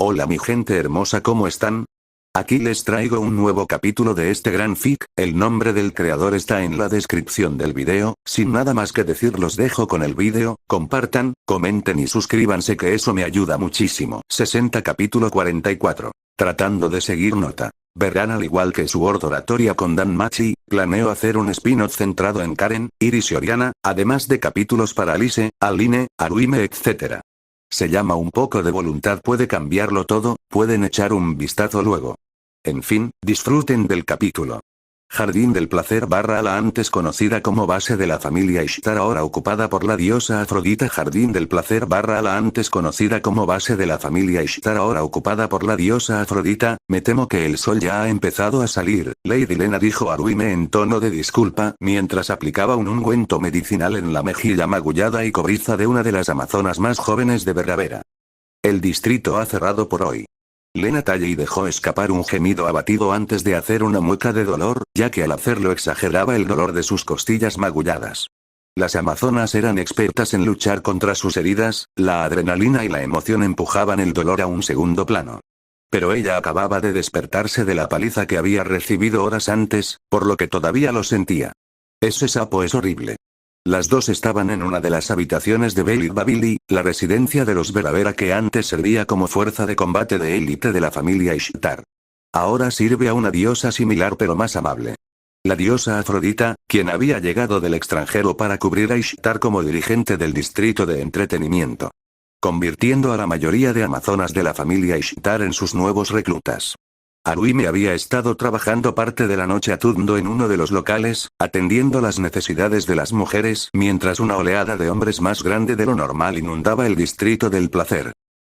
Hola mi gente hermosa, ¿cómo están? Aquí les traigo un nuevo capítulo de este gran fic, el nombre del creador está en la descripción del video, sin nada más que decir los dejo con el video, compartan, comenten y suscríbanse que eso me ayuda muchísimo. 60 capítulo 44. Tratando de seguir nota. Verán, al igual que su oratoria con Dan Machi, planeo hacer un spin-off centrado en Karen, Iris y Oriana, además de capítulos para Alice, Aline, Aruime etc. Se llama Un poco de voluntad puede cambiarlo todo, pueden echar un vistazo luego. En fin, disfruten del capítulo. Jardín del Placer barra la antes conocida como base de la familia Ishtar ahora ocupada por la diosa Afrodita. Jardín del Placer barra la antes conocida como base de la familia Ishtar ahora ocupada por la diosa Afrodita, me temo que el sol ya ha empezado a salir, Lady Lena dijo Aruime en tono de disculpa mientras aplicaba un ungüento medicinal en la mejilla magullada y cobriza de una de las amazonas más jóvenes de Berravera. El distrito ha cerrado por hoy. Lena talló y dejó escapar un gemido abatido antes de hacer una mueca de dolor, ya que al hacerlo exageraba el dolor de sus costillas magulladas. Las amazonas eran expertas en luchar contra sus heridas, la adrenalina y la emoción empujaban el dolor a un segundo plano. Pero ella acababa de despertarse de la paliza que había recibido horas antes, por lo que todavía lo sentía. Ese sapo es horrible. Las dos estaban en una de las habitaciones de Beit Babili, la residencia de los Berravera que antes servía como fuerza de combate de élite de la familia Ishtar. Ahora sirve a una diosa similar pero más amable. La diosa Afrodita, quien había llegado del extranjero para cubrir a Ishtar como dirigente del distrito de entretenimiento. Convirtiendo a la mayoría de amazonas de la familia Ishtar en sus nuevos reclutas. Aruime había estado trabajando parte de la noche a turno en uno de los locales, atendiendo las necesidades de las mujeres, mientras una oleada de hombres más grande de lo normal inundaba el distrito del placer.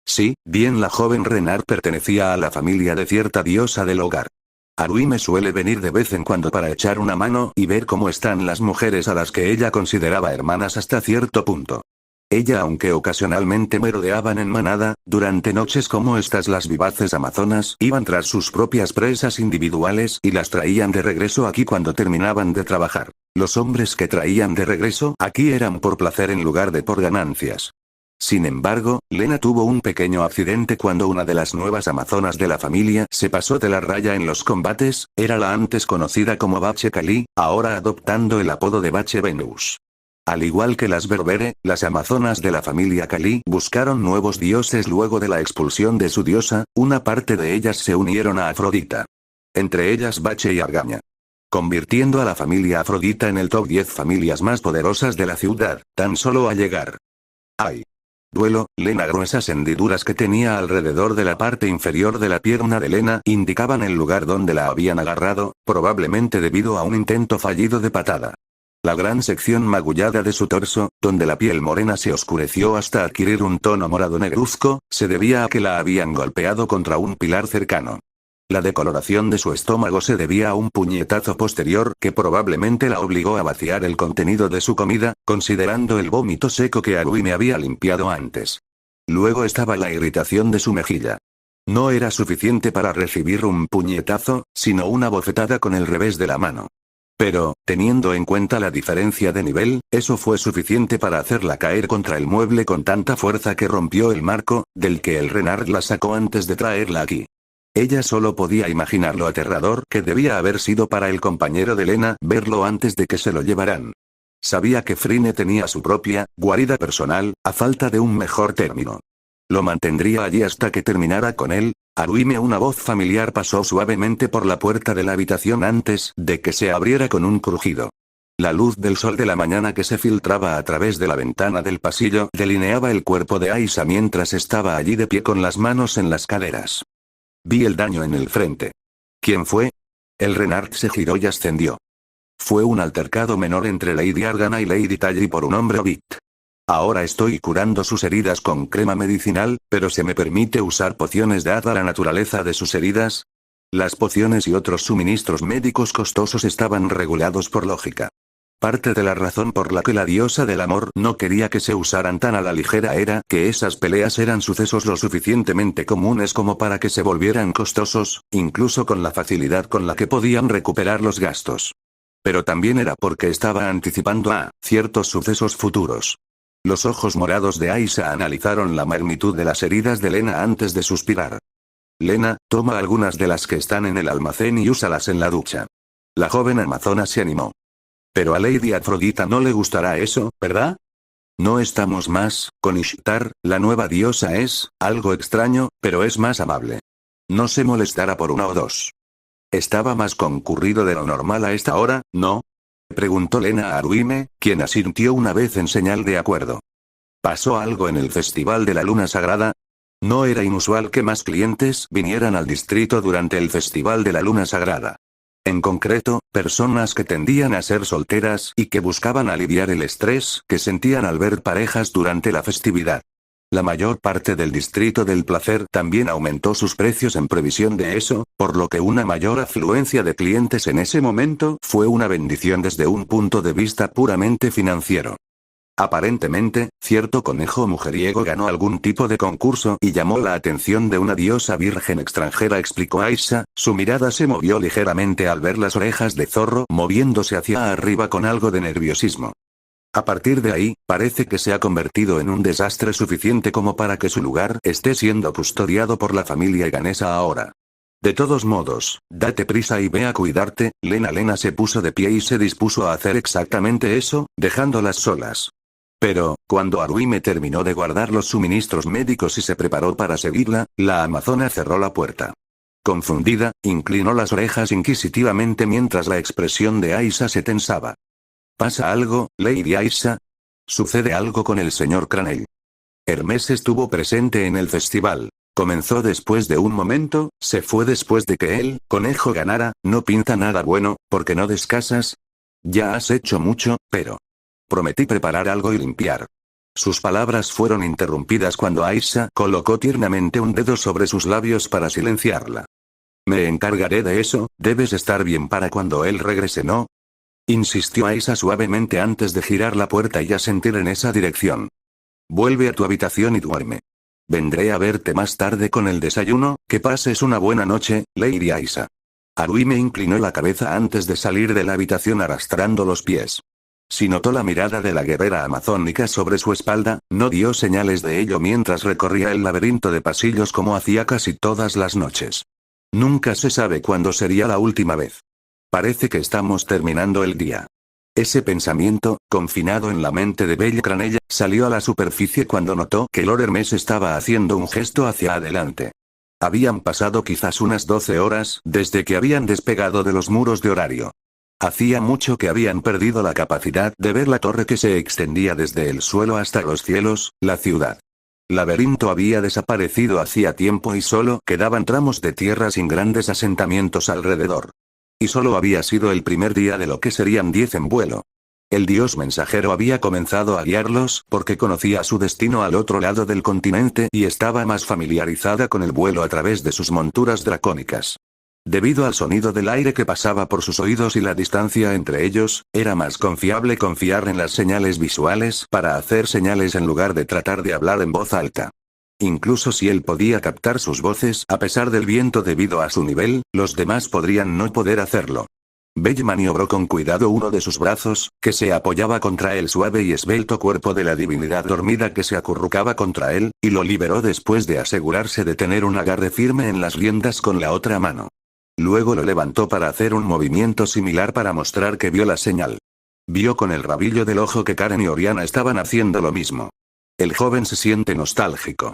Sí, bien, la joven Renard pertenecía a la familia de cierta diosa del hogar. Aruime suele venir de vez en cuando para echar una mano y ver cómo están las mujeres a las que ella consideraba hermanas hasta cierto punto. Ella, aunque ocasionalmente merodeaban en manada, durante noches como estas las vivaces amazonas iban tras sus propias presas individuales y las traían de regreso aquí cuando terminaban de trabajar. Los hombres que traían de regreso aquí eran por placer en lugar de por ganancias. Sin embargo, Lena tuvo un pequeño accidente cuando una de las nuevas amazonas de la familia se pasó de la raya en los combates, era la antes conocida como Bache Kali, ahora adoptando el apodo de Bache Venus. Al igual que las Berbere, las amazonas de la familia Kali buscaron nuevos dioses luego de la expulsión de su diosa, una parte de ellas se unieron a Afrodita. Entre ellas Bache y Argaña. Convirtiendo a la familia Afrodita en el top 10 familias más poderosas de la ciudad, tan solo al llegar. ¡Ay! Duelo, Lena. Gruesas hendiduras que tenía alrededor de la parte inferior de la pierna de Lena indicaban el lugar donde la habían agarrado, probablemente debido a un intento fallido de patada. La gran sección magullada de su torso, donde la piel morena se oscureció hasta adquirir un tono morado negruzco, se debía a que la habían golpeado contra un pilar cercano. La decoloración de su estómago se debía a un puñetazo posterior que probablemente la obligó a vaciar el contenido de su comida, considerando el vómito seco que Aruime había limpiado antes. Luego estaba la irritación de su mejilla. No era suficiente para recibir un puñetazo, sino una bofetada con el revés de la mano. Pero, teniendo en cuenta la diferencia de nivel, eso fue suficiente para hacerla caer contra el mueble con tanta fuerza que rompió el marco, del que el Renard la sacó antes de traerla aquí. Ella solo podía imaginar lo aterrador que debía haber sido para el compañero de Lena verlo antes de que se lo llevaran. Sabía que Frine tenía su propia guarida personal, a falta de un mejor término. Lo mantendría allí hasta que terminara con él. Aruime, una voz familiar pasó suavemente por la puerta de la habitación antes de que se abriera con un crujido. La luz del sol de la mañana que se filtraba a través de la ventana del pasillo delineaba el cuerpo de Aisha mientras estaba allí de pie con las manos en las caderas. Vi el daño en el frente. ¿Quién fue? El Renard se giró y ascendió. Fue un altercado menor entre Lady Argana y Lady Talli por un hombre Hobbit. Ahora estoy curando sus heridas con crema medicinal, pero ¿se me permite usar pociones dada la naturaleza de sus heridas? Las pociones y otros suministros médicos costosos estaban regulados por lógica. Parte de la razón por la que la diosa del amor no quería que se usaran tan a la ligera era que esas peleas eran sucesos lo suficientemente comunes como para que se volvieran costosos, incluso con la facilidad con la que podían recuperar los gastos. Pero también era porque estaba anticipando a ciertos sucesos futuros. Los ojos morados de Aisha analizaron la magnitud de las heridas de Lena antes de suspirar. Lena, toma algunas de las que están en el almacén y úsalas en la ducha. La joven amazona se animó. Pero a Lady Afrodita no le gustará eso, ¿verdad? No estamos más, con Ishtar, la nueva diosa es, algo extraño, pero es más amable. No se molestará por una o dos. Estaba más concurrido de lo normal a esta hora, ¿no? Preguntó Lena a Aruime, quien asintió una vez en señal de acuerdo. ¿Pasó algo en el Festival de la Luna Sagrada? No era inusual que más clientes vinieran al distrito durante el Festival de la Luna Sagrada. En concreto, personas que tendían a ser solteras y que buscaban aliviar el estrés que sentían al ver parejas durante la festividad. La mayor parte del distrito del placer también aumentó sus precios en previsión de eso, por lo que una mayor afluencia de clientes en ese momento fue una bendición desde un punto de vista puramente financiero. Aparentemente, cierto conejo mujeriego ganó algún tipo de concurso y llamó la atención de una diosa virgen extranjera, explicó Aisha, su mirada se movió ligeramente al ver las orejas de zorro moviéndose hacia arriba con algo de nerviosismo. A partir de ahí, parece que se ha convertido en un desastre suficiente como para que su lugar esté siendo custodiado por la familia ganesa ahora. De todos modos, date prisa y ve a cuidarte. Lena se puso de pie y se dispuso a hacer exactamente eso, dejándolas solas. Pero, cuando Aruime terminó de guardar los suministros médicos y se preparó para seguirla, la amazona cerró la puerta. Confundida, inclinó las orejas inquisitivamente mientras la expresión de Aisha se tensaba. ¿Pasa algo, Lady Aisha? ¿Sucede algo con el señor Cranell? Hermes estuvo presente en el festival. Comenzó después de un momento, se fue después de que el conejo ganara. No pinta nada bueno, ¿por qué no descansas? Ya has hecho mucho, pero... Prometí preparar algo y limpiar. Sus palabras fueron interrumpidas cuando Aisha colocó tiernamente un dedo sobre sus labios para silenciarla. Me encargaré de eso, debes estar bien para cuando él regrese, ¿no? Insistió Aisha suavemente antes de girar la puerta y asentir en esa dirección. Vuelve a tu habitación y duerme. Vendré a verte más tarde con el desayuno, que pases una buena noche, Lady Aisha. Aruime inclinó la cabeza antes de salir de la habitación arrastrando los pies. Si notó la mirada de la guerrera amazónica sobre su espalda, no dio señales de ello mientras recorría el laberinto de pasillos como hacía casi todas las noches. Nunca se sabe cuándo sería la última vez. Parece que estamos terminando el día. Ese pensamiento, confinado en la mente de Belle Cranella, salió a la superficie cuando notó que Lord Hermes estaba haciendo un gesto hacia adelante. Habían pasado quizás unas 12 horas desde que habían despegado de los muros de horario. Hacía mucho que habían perdido la capacidad de ver la torre que se extendía desde el suelo hasta los cielos, la ciudad. Laberinto había desaparecido hacía tiempo y solo quedaban tramos de tierra sin grandes asentamientos alrededor. Y solo había sido el primer día de lo que serían 10 en vuelo. El dios mensajero había comenzado a guiarlos porque conocía su destino al otro lado del continente y estaba más familiarizada con el vuelo a través de sus monturas dracónicas. Debido al sonido del aire que pasaba por sus oídos y la distancia entre ellos, era más confiable confiar en las señales visuales para hacer señales en lugar de tratar de hablar en voz alta. Incluso si él podía captar sus voces a pesar del viento debido a su nivel, los demás podrían no poder hacerlo. Belle maniobró con cuidado uno de sus brazos, que se apoyaba contra el suave y esbelto cuerpo de la divinidad dormida que se acurrucaba contra él, y lo liberó después de asegurarse de tener un agarre firme en las riendas con la otra mano. Luego lo levantó para hacer un movimiento similar para mostrar que vio la señal. Vio con el rabillo del ojo que Karen y Oriana estaban haciendo lo mismo. El joven se siente nostálgico.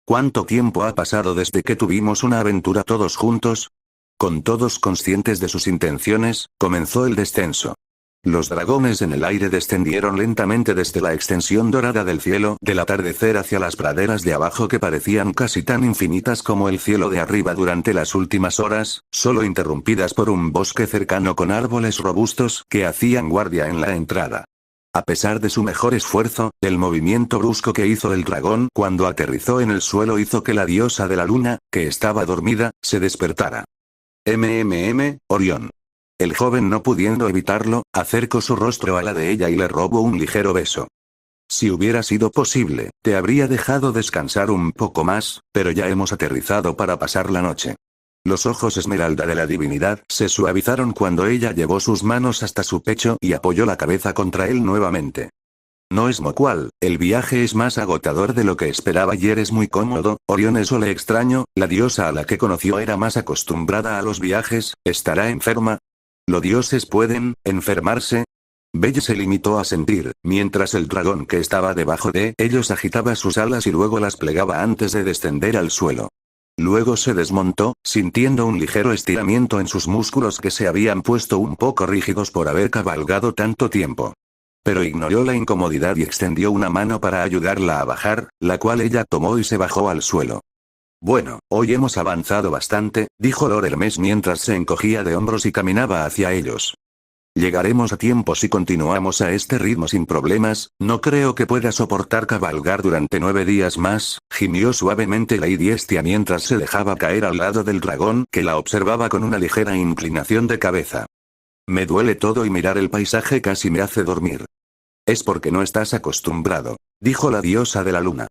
¿Cuánto tiempo ha pasado desde que tuvimos una aventura todos juntos? Con todos conscientes de sus intenciones, comenzó el descenso. Los dragones en el aire descendieron lentamente desde la extensión dorada del cielo del atardecer hacia las praderas de abajo que parecían casi tan infinitas como el cielo de arriba durante las últimas horas, solo interrumpidas por un bosque cercano con árboles robustos que hacían guardia en la entrada. A pesar de su mejor esfuerzo, el movimiento brusco que hizo el dragón cuando aterrizó en el suelo hizo que la diosa de la luna, que estaba dormida, se despertara. Orión. El joven, no pudiendo evitarlo, acercó su rostro a la de ella y le robó un ligero beso. Si hubiera sido posible, te habría dejado descansar un poco más, pero ya hemos aterrizado para pasar la noche. Los ojos esmeralda de la divinidad se suavizaron cuando ella llevó sus manos hasta su pecho y apoyó la cabeza contra él nuevamente. No es mocual, el viaje es más agotador de lo que esperaba y eres muy cómodo, Orión eso le extraño, la diosa a la que conoció era más acostumbrada a los viajes, ¿estará enferma? ¿Los dioses pueden enfermarse? Belle se limitó a sentir, mientras el dragón que estaba debajo de ellos agitaba sus alas y luego las plegaba antes de descender al suelo. Luego se desmontó, sintiendo un ligero estiramiento en sus músculos que se habían puesto un poco rígidos por haber cabalgado tanto tiempo. Pero ignoró la incomodidad y extendió una mano para ayudarla a bajar, la cual ella tomó y se bajó al suelo. Bueno, hoy hemos avanzado bastante, dijo Lord Hermes mientras se encogía de hombros y caminaba hacia ellos. Llegaremos a tiempo si continuamos a este ritmo sin problemas, no creo que pueda soportar cabalgar durante 9 días más, gimió suavemente Lady Estia mientras se dejaba caer al lado del dragón que la observaba con una ligera inclinación de cabeza. Me duele todo y mirar el paisaje casi me hace dormir. Es porque no estás acostumbrado, dijo la diosa de la luna.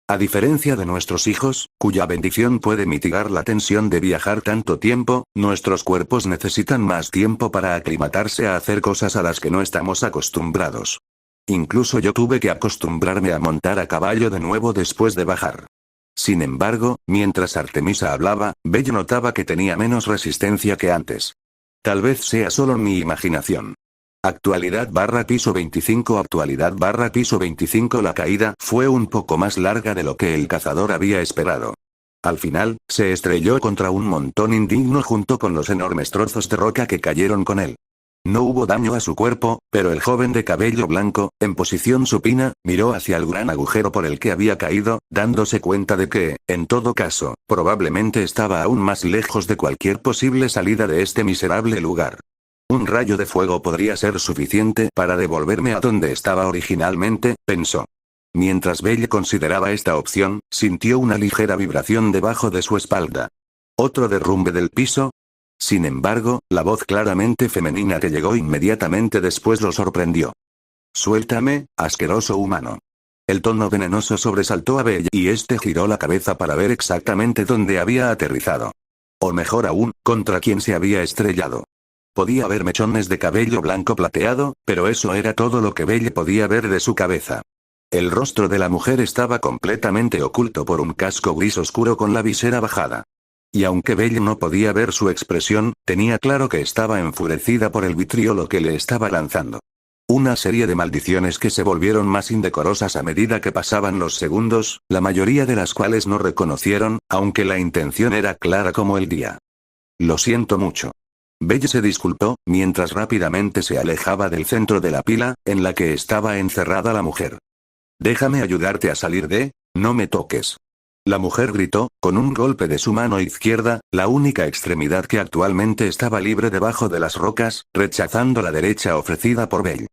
A diferencia de nuestros hijos, cuya bendición puede mitigar la tensión de viajar tanto tiempo, nuestros cuerpos necesitan más tiempo para aclimatarse a hacer cosas a las que no estamos acostumbrados. Incluso yo tuve que acostumbrarme a montar a caballo de nuevo después de bajar. Sin embargo, mientras Artemisa hablaba, Belle notaba que tenía menos resistencia que antes. Tal vez sea solo mi imaginación. Actualidad/piso 25 Actualidad/piso 25 La caída fue un poco más larga de lo que el cazador había esperado. Al final, se estrelló contra un montón indigno junto con los enormes trozos de roca que cayeron con él. No hubo daño a su cuerpo, pero el joven de cabello blanco, en posición supina, miró hacia el gran agujero por el que había caído, dándose cuenta de que, en todo caso, probablemente estaba aún más lejos de cualquier posible salida de este miserable lugar. Un rayo de fuego podría ser suficiente para devolverme a donde estaba originalmente, pensó. Mientras Belle consideraba esta opción, sintió una ligera vibración debajo de su espalda. ¿Otro derrumbe del piso? Sin embargo, la voz claramente femenina que llegó inmediatamente después lo sorprendió. Suéltame, asqueroso humano. El tono venenoso sobresaltó a Belle y este giró la cabeza para ver exactamente dónde había aterrizado. O mejor aún, contra quién se había estrellado. Podía ver mechones de cabello blanco plateado, pero eso era todo lo que Belle podía ver de su cabeza. El rostro de la mujer estaba completamente oculto por un casco gris oscuro con la visera bajada. Y aunque Belle no podía ver su expresión, tenía claro que estaba enfurecida por el vitriolo que le estaba lanzando. Una serie de maldiciones que se volvieron más indecorosas a medida que pasaban los segundos, la mayoría de las cuales no reconocieron, aunque la intención era clara como el día. Lo siento mucho. Belle se disculpó, mientras rápidamente se alejaba del centro de la pila, en la que estaba encerrada la mujer. Déjame ayudarte a salir no me toques. La mujer gritó, con un golpe de su mano izquierda, la única extremidad que actualmente estaba libre debajo de las rocas, rechazando la derecha ofrecida por Belle.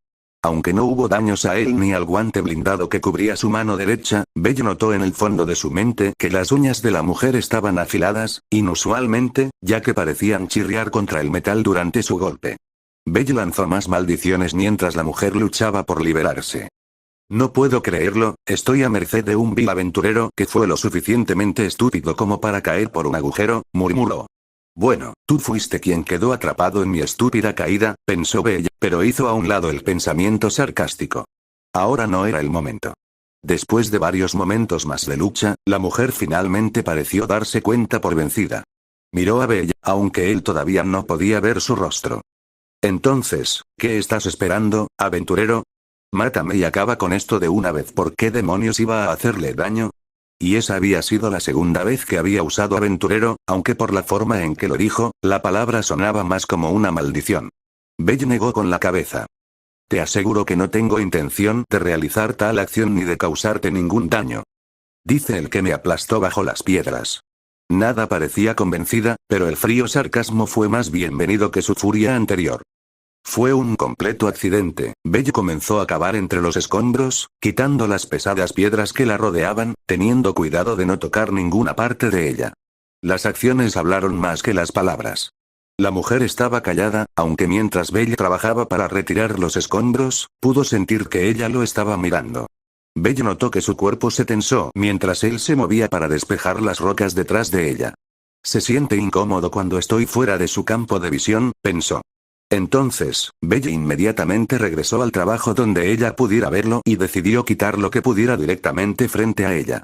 Aunque no hubo daños a él ni al guante blindado que cubría su mano derecha, Belle notó en el fondo de su mente que las uñas de la mujer estaban afiladas, inusualmente, ya que parecían chirriar contra el metal durante su golpe. Belle lanzó más maldiciones mientras la mujer luchaba por liberarse. No puedo creerlo, estoy a merced de un vil aventurero que fue lo suficientemente estúpido como para caer por un agujero, murmuró. Bueno, tú fuiste quien quedó atrapado en mi estúpida caída, pensó Belle, pero hizo a un lado el pensamiento sarcástico. Ahora no era el momento. Después de varios momentos más de lucha, la mujer finalmente pareció darse cuenta por vencida. Miró a Belle, aunque él todavía no podía ver su rostro. Entonces, ¿qué estás esperando, aventurero? Mátame y acaba con esto de una vez. ¿Por qué demonios iba a hacerle daño? Y esa había sido la segunda vez que había usado aventurero, aunque por la forma en que lo dijo, la palabra sonaba más como una maldición. Belle negó con la cabeza. Te aseguro que no tengo intención de realizar tal acción ni de causarte ningún daño. Dice el que me aplastó bajo las piedras. Nada parecía convencida, pero el frío sarcasmo fue más bienvenido que su furia anterior. Fue un completo accidente. Belle comenzó a cavar entre los escombros, quitando las pesadas piedras que la rodeaban, teniendo cuidado de no tocar ninguna parte de ella. Las acciones hablaron más que las palabras. La mujer estaba callada, aunque mientras Belle trabajaba para retirar los escombros, pudo sentir que ella lo estaba mirando. Belle notó que su cuerpo se tensó mientras él se movía para despejar las rocas detrás de ella. Se siente incómodo cuando estoy fuera de su campo de visión, pensó. Entonces, Belle inmediatamente regresó al trabajo donde ella pudiera verlo y decidió quitar lo que pudiera directamente frente a ella.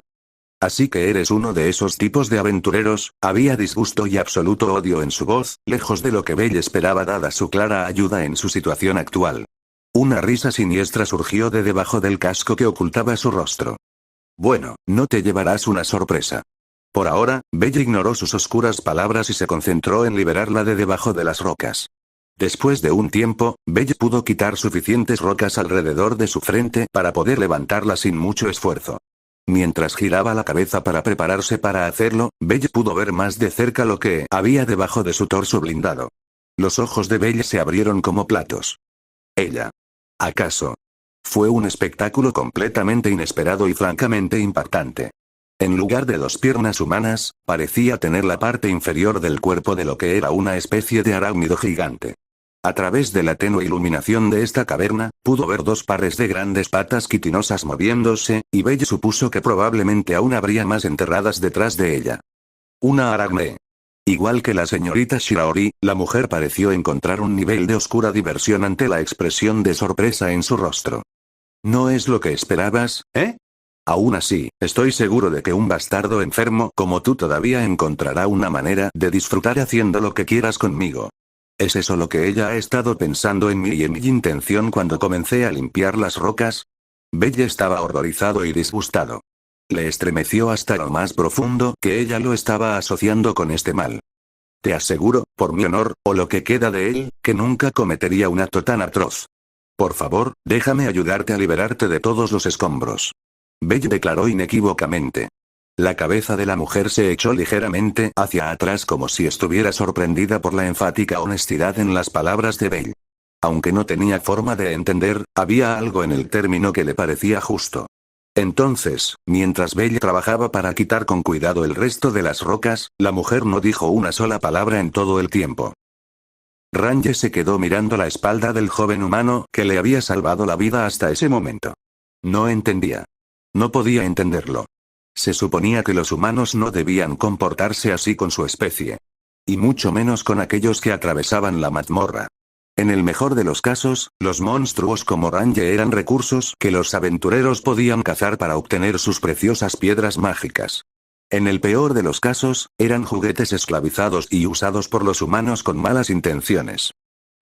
Así que eres uno de esos tipos de aventureros, había disgusto y absoluto odio en su voz, lejos de lo que Belle esperaba dada su clara ayuda en su situación actual. Una risa siniestra surgió de debajo del casco que ocultaba su rostro. Bueno, no te llevarás una sorpresa. Por ahora, Belle ignoró sus oscuras palabras y se concentró en liberarla de debajo de las rocas. Después de un tiempo, Belle pudo quitar suficientes rocas alrededor de su frente para poder levantarla sin mucho esfuerzo. Mientras giraba la cabeza para prepararse para hacerlo, Belle pudo ver más de cerca lo que había debajo de su torso blindado. Los ojos de Belle se abrieron como platos. Ella. ¿Acaso? Fue un espectáculo completamente inesperado y francamente impactante. En lugar de dos piernas humanas, parecía tener la parte inferior del cuerpo de lo que era una especie de arácnido gigante. A través de la tenue iluminación de esta caverna, pudo ver dos pares de grandes patas quitinosas moviéndose, y Belle supuso que probablemente aún habría más enterradas detrás de ella. Una aracne. Igual que la señorita Shiraori, la mujer pareció encontrar un nivel de oscura diversión ante la expresión de sorpresa en su rostro. ¿No es lo que esperabas, eh? Aún así, estoy seguro de que un bastardo enfermo como tú todavía encontrará una manera de disfrutar haciendo lo que quieras conmigo. ¿Es eso lo que ella ha estado pensando en mí y en mi intención cuando comencé a limpiar las rocas? Belle estaba horrorizado y disgustado. Le estremeció hasta lo más profundo que ella lo estaba asociando con este mal. Te aseguro, por mi honor, o lo que queda de él, que nunca cometería un acto tan atroz. Por favor, déjame ayudarte a liberarte de todos los escombros. Belle declaró inequívocamente. La cabeza de la mujer se echó ligeramente hacia atrás como si estuviera sorprendida por la enfática honestidad en las palabras de Belle. Aunque no tenía forma de entender, había algo en el término que le parecía justo. Entonces, mientras Belle trabajaba para quitar con cuidado el resto de las rocas, la mujer no dijo una sola palabra en todo el tiempo. Range se quedó mirando la espalda del joven humano que le había salvado la vida hasta ese momento. No entendía. No podía entenderlo. Se suponía que los humanos no debían comportarse así con su especie. Y mucho menos con aquellos que atravesaban la mazmorra. En el mejor de los casos, los monstruos como Range eran recursos que los aventureros podían cazar para obtener sus preciosas piedras mágicas. En el peor de los casos, eran juguetes esclavizados y usados por los humanos con malas intenciones.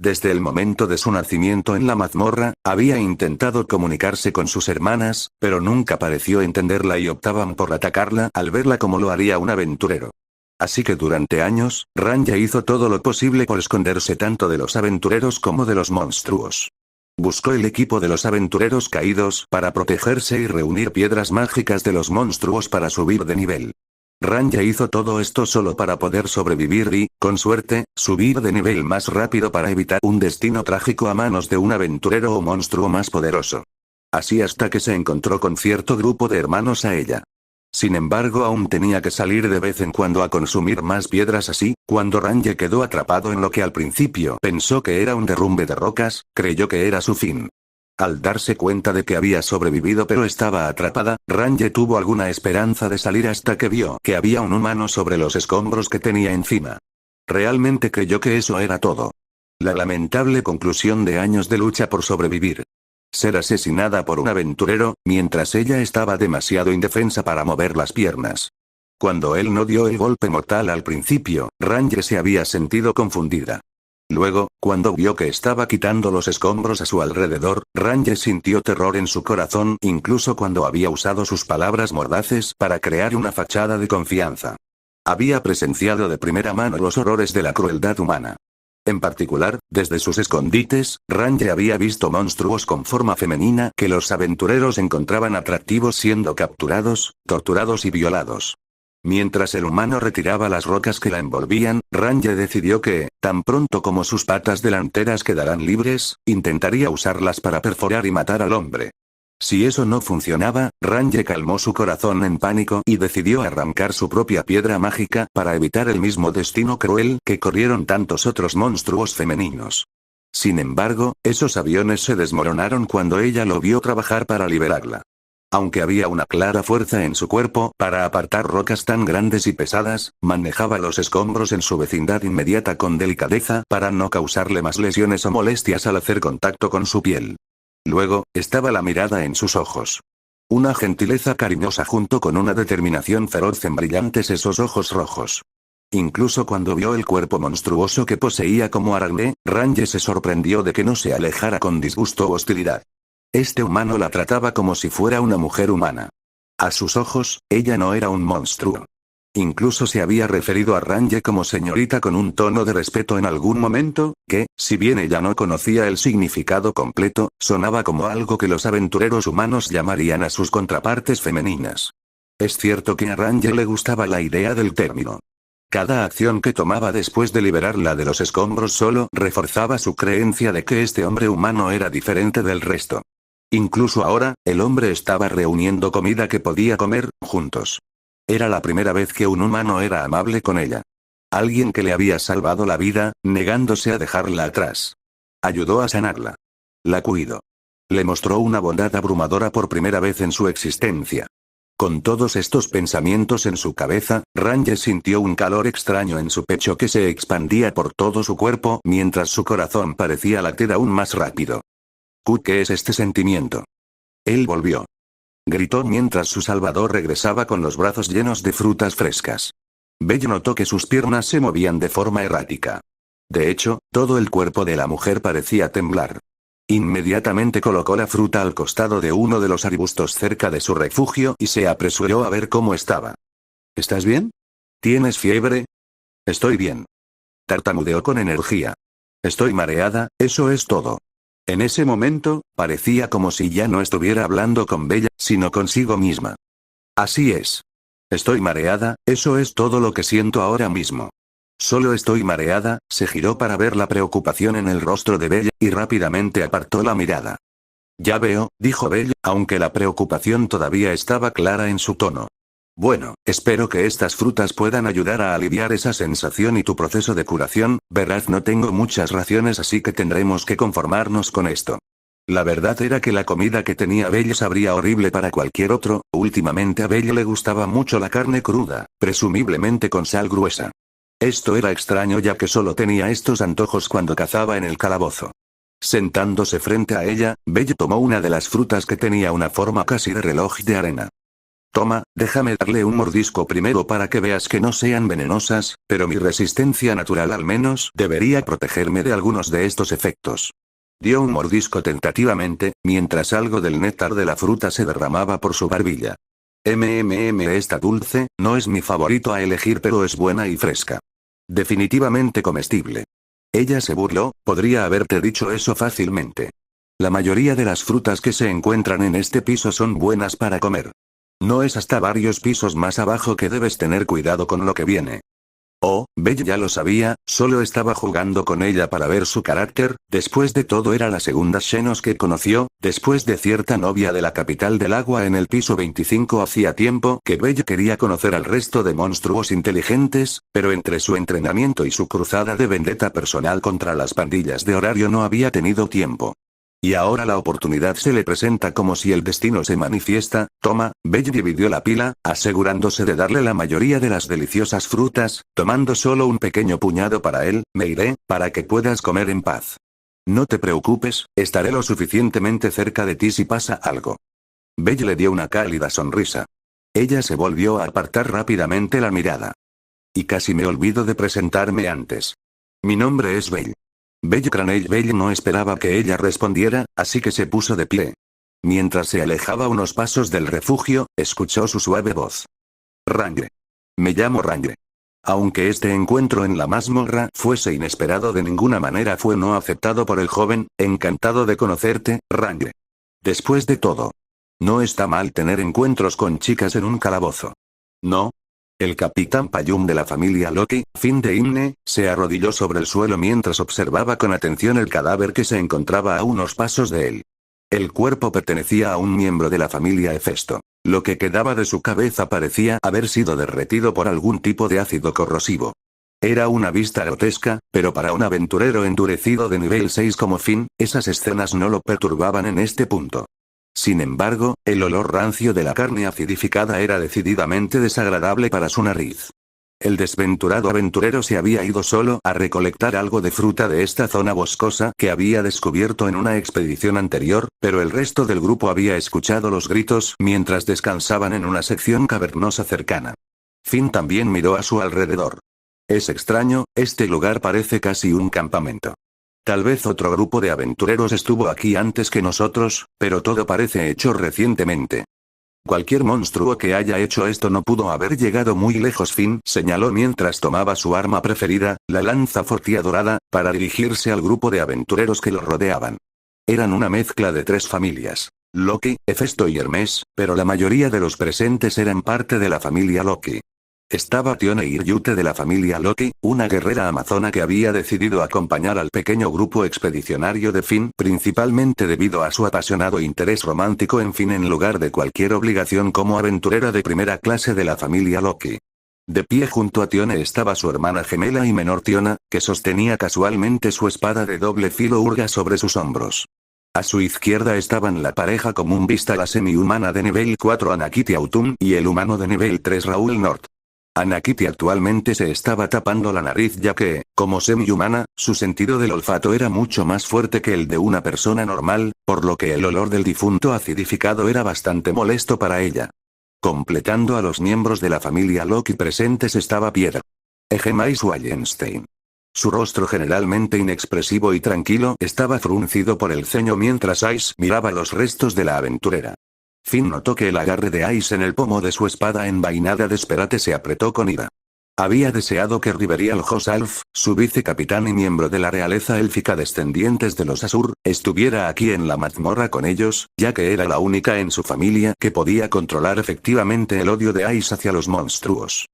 Desde el momento de su nacimiento en la mazmorra, había intentado comunicarse con sus hermanas, pero nunca pareció entenderla y optaban por atacarla al verla como lo haría un aventurero. Así que durante años, Range hizo todo lo posible por esconderse tanto de los aventureros como de los monstruos. Buscó el equipo de los aventureros caídos para protegerse y reunir piedras mágicas de los monstruos para subir de nivel. Range hizo todo esto solo para poder sobrevivir y, con suerte, subir de nivel más rápido para evitar un destino trágico a manos de un aventurero o monstruo más poderoso. Así hasta que se encontró con cierto grupo de hermanos a ella. Sin embargo, aún tenía que salir de vez en cuando a consumir más piedras así, cuando Range quedó atrapado en lo que al principio pensó que era un derrumbe de rocas, creyó que era su fin. Al darse cuenta de que había sobrevivido pero estaba atrapada, Range tuvo alguna esperanza de salir hasta que vio que había un humano sobre los escombros que tenía encima. Realmente creyó que eso era todo. La lamentable conclusión de años de lucha por sobrevivir. Ser asesinada por un aventurero, mientras ella estaba demasiado indefensa para mover las piernas. Cuando él no dio el golpe mortal al principio, Range se había sentido confundida. Luego, cuando vio que estaba quitando los escombros a su alrededor, Range sintió terror en su corazón incluso cuando había usado sus palabras mordaces para crear una fachada de confianza. Había presenciado de primera mano los horrores de la crueldad humana. En particular, desde sus escondites, Range había visto monstruos con forma femenina que los aventureros encontraban atractivos siendo capturados, torturados y violados. Mientras el humano retiraba las rocas que la envolvían, Range decidió que, tan pronto como sus patas delanteras quedaran libres, intentaría usarlas para perforar y matar al hombre. Si eso no funcionaba, Range calmó su corazón en pánico y decidió arrancar su propia piedra mágica para evitar el mismo destino cruel que corrieron tantos otros monstruos femeninos. Sin embargo, esos aviones se desmoronaron cuando ella lo vio trabajar para liberarla. Aunque había una clara fuerza en su cuerpo para apartar rocas tan grandes y pesadas, manejaba los escombros en su vecindad inmediata con delicadeza para no causarle más lesiones o molestias al hacer contacto con su piel. Luego, estaba la mirada en sus ojos. Una gentileza cariñosa junto con una determinación feroz en brillantes esos ojos rojos. Incluso cuando vio el cuerpo monstruoso que poseía como Aracne, Range se sorprendió de que no se alejara con disgusto o hostilidad. Este humano la trataba como si fuera una mujer humana. A sus ojos, ella no era un monstruo. Incluso se había referido a Range como señorita con un tono de respeto en algún momento, que, si bien ella no conocía el significado completo, sonaba como algo que los aventureros humanos llamarían a sus contrapartes femeninas. Es cierto que a Range le gustaba la idea del término. Cada acción que tomaba después de liberarla de los escombros solo reforzaba su creencia de que este hombre humano era diferente del resto. Incluso ahora, el hombre estaba reuniendo comida que podía comer, juntos. Era la primera vez que un humano era amable con ella. Alguien que le había salvado la vida, negándose a dejarla atrás. Ayudó a sanarla. La cuidó. Le mostró una bondad abrumadora por primera vez en su existencia. Con todos estos pensamientos en su cabeza, Range sintió un calor extraño en su pecho que se expandía por todo su cuerpo mientras su corazón parecía latir aún más rápido. ¿Qué es este sentimiento? Él volvió. Gritó mientras su salvador regresaba con los brazos llenos de frutas frescas. Belle notó que sus piernas se movían de forma errática. De hecho, todo el cuerpo de la mujer parecía temblar. Inmediatamente colocó la fruta al costado de uno de los arbustos cerca de su refugio y se apresuró a ver cómo estaba. ¿Estás bien? ¿Tienes fiebre? Estoy bien. Tartamudeó con energía. Estoy mareada, eso es todo. En ese momento, parecía como si ya no estuviera hablando con Bella, sino consigo misma. Así es. Estoy mareada, eso es todo lo que siento ahora mismo. Solo estoy mareada. Se giró para ver la preocupación en el rostro de Bella, y rápidamente apartó la mirada. Ya veo, dijo Bella, aunque la preocupación todavía estaba clara en su tono. Bueno, espero que estas frutas puedan ayudar a aliviar esa sensación y tu proceso de curación, ¿verdad? No tengo muchas raciones así que tendremos que conformarnos con esto. La verdad era que la comida que tenía Belle sabría horrible para cualquier otro. Últimamente a Belle le gustaba mucho la carne cruda, presumiblemente con sal gruesa. Esto era extraño ya que solo tenía estos antojos cuando cazaba en el calabozo. Sentándose frente a ella, Belle tomó una de las frutas que tenía una forma casi de reloj de arena. Toma, déjame darle un mordisco primero para que veas que no sean venenosas, pero mi resistencia natural al menos debería protegerme de algunos de estos efectos. Dio un mordisco tentativamente, mientras algo del néctar de la fruta se derramaba por su barbilla. Está dulce, no es mi favorito a elegir pero es buena y fresca. Definitivamente comestible. Ella se burló, podría haberte dicho eso fácilmente. La mayoría de las frutas que se encuentran en este piso son buenas para comer. No es hasta varios pisos más abajo que debes tener cuidado con lo que viene. Oh, Belle ya lo sabía, solo estaba jugando con ella para ver su carácter. Después de todo era la segunda Xenos que conoció, después de cierta novia de la capital del agua en el piso 25. Hacía tiempo que Belle quería conocer al resto de monstruos inteligentes, pero entre su entrenamiento y su cruzada de vendetta personal contra las pandillas de horario no había tenido tiempo. Y ahora la oportunidad se le presenta como si el destino se manifiesta. Toma, Belle dividió la pila, asegurándose de darle la mayoría de las deliciosas frutas, tomando solo un pequeño puñado para él. Me iré, para que puedas comer en paz. No te preocupes, estaré lo suficientemente cerca de ti si pasa algo. Belle le dio una cálida sonrisa. Ella se volvió a apartar rápidamente la mirada. Y casi me olvido de presentarme antes. Mi nombre es Belle. Belle Cranell. Belle no esperaba que ella respondiera, así que se puso de pie. Mientras se alejaba unos pasos del refugio, escuchó su suave voz. Range. Me llamo Range. Aunque este encuentro en la mazmorra fuese inesperado de ninguna manera fue no aceptado por el joven. Encantado de conocerte, Range. Después de todo, no está mal tener encuentros con chicas en un calabozo. ¿No? El capitán Payum de la familia Loki, fin de himne, se arrodilló sobre el suelo mientras observaba con atención el cadáver que se encontraba a unos pasos de él. El cuerpo pertenecía a un miembro de la familia Hefesto. Lo que quedaba de su cabeza parecía haber sido derretido por algún tipo de ácido corrosivo. Era una vista grotesca, pero para un aventurero endurecido de nivel 6 como Finn, esas escenas no lo perturbaban en este punto. Sin embargo, el olor rancio de la carne acidificada era decididamente desagradable para su nariz. El desventurado aventurero se había ido solo a recolectar algo de fruta de esta zona boscosa que había descubierto en una expedición anterior, pero el resto del grupo había escuchado los gritos mientras descansaban en una sección cavernosa cercana. Finn también miró a su alrededor. Es extraño, este lugar parece casi un campamento. Tal vez otro grupo de aventureros estuvo aquí antes que nosotros, pero todo parece hecho recientemente. Cualquier monstruo que haya hecho esto no pudo haber llegado muy lejos. Finn señaló mientras tomaba su arma preferida, la lanza fortia dorada, para dirigirse al grupo de aventureros que lo rodeaban. Eran una mezcla de 3 familias: Loki, Hefesto y Hermes, pero la mayoría de los presentes eran parte de la familia Loki. Estaba Tione Iryute de la familia Loki, una guerrera amazona que había decidido acompañar al pequeño grupo expedicionario de Finn principalmente debido a su apasionado interés romántico en Finn en lugar de cualquier obligación como aventurera de primera clase de la familia Loki. De pie junto a Tione estaba su hermana gemela y menor Tiona, que sostenía casualmente su espada de doble filo Urga sobre sus hombros. A su izquierda estaban la pareja común vista, la semi-humana de nivel 4 Anakiti Autumn y el humano de nivel 3 Raúl North. Anakiti actualmente se estaba tapando la nariz ya que, como semi-humana, su sentido del olfato era mucho más fuerte que el de una persona normal, por lo que el olor del difunto acidificado era bastante molesto para ella. Completando a los miembros de la familia Loki presentes estaba Pierre Egemais Wallenstein. Su rostro generalmente inexpresivo y tranquilo estaba fruncido por el ceño mientras Ice miraba los restos de la aventurera. Finn notó que el agarre de Ice en el pomo de su espada envainada de Esperate se apretó con ira. Había deseado que Riverial Hosalf, su vicecapitán y miembro de la realeza élfica descendientes de los Asur, estuviera aquí en la mazmorra con ellos, ya que era la única en su familia que podía controlar efectivamente el odio de Ice hacia los monstruos.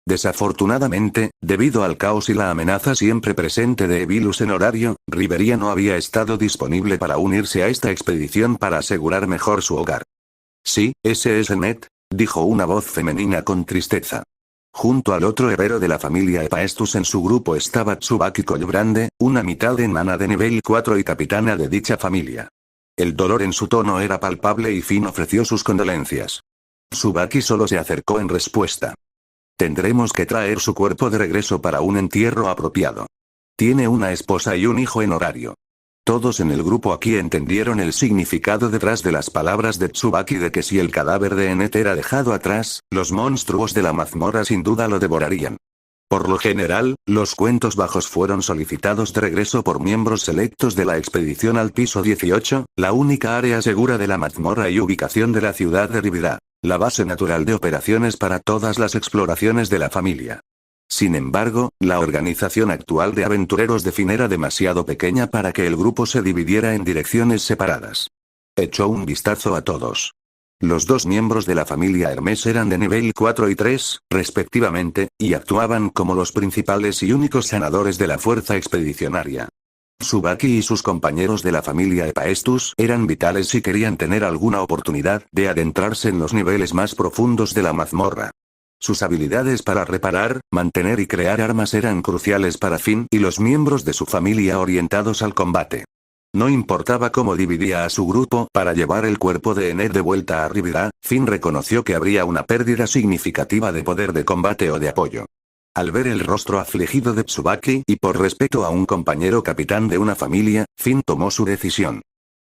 Desafortunadamente, debido al caos y la amenaza siempre presente de Evilus en horario, Riveria no había estado disponible para unirse a esta expedición para asegurar mejor su hogar. Sí, ese es Ned, dijo una voz femenina con tristeza. Junto al otro heredero de la familia Epaestus en su grupo estaba Tsubaki Collbrande, una mitad enana de nivel 4 y capitana de dicha familia. El dolor en su tono era palpable y Finn ofreció sus condolencias. Tsubaki solo se acercó en respuesta. Tendremos que traer su cuerpo de regreso para un entierro apropiado. Tiene una esposa y un hijo en horario. Todos en el grupo aquí entendieron el significado detrás de las palabras de Tsubaki de que si el cadáver de Enet era dejado atrás, los monstruos de la mazmorra sin duda lo devorarían. Por lo general, los cuentos bajos fueron solicitados de regreso por miembros selectos de la expedición al piso 18, la única área segura de la mazmorra y ubicación de la ciudad de Rivira, la base natural de operaciones para todas las exploraciones de la familia. Sin embargo, la organización actual de aventureros de Finn era demasiado pequeña para que el grupo se dividiera en direcciones separadas. Echó un vistazo a todos. Los 2 miembros de la familia Hermes eran de nivel 4 y 3, respectivamente, y actuaban como los principales y únicos sanadores de la fuerza expedicionaria. Tsubaki y sus compañeros de la familia Epaestus eran vitales si querían tener alguna oportunidad de adentrarse en los niveles más profundos de la mazmorra. Sus habilidades para reparar, mantener y crear armas eran cruciales para Finn y los miembros de su familia orientados al combate. No importaba cómo dividía a su grupo para llevar el cuerpo de Enet de vuelta a Rivira, Finn reconoció que habría una pérdida significativa de poder de combate o de apoyo. Al ver el rostro afligido de Tsubaki y por respeto a un compañero capitán de una familia, Finn tomó su decisión.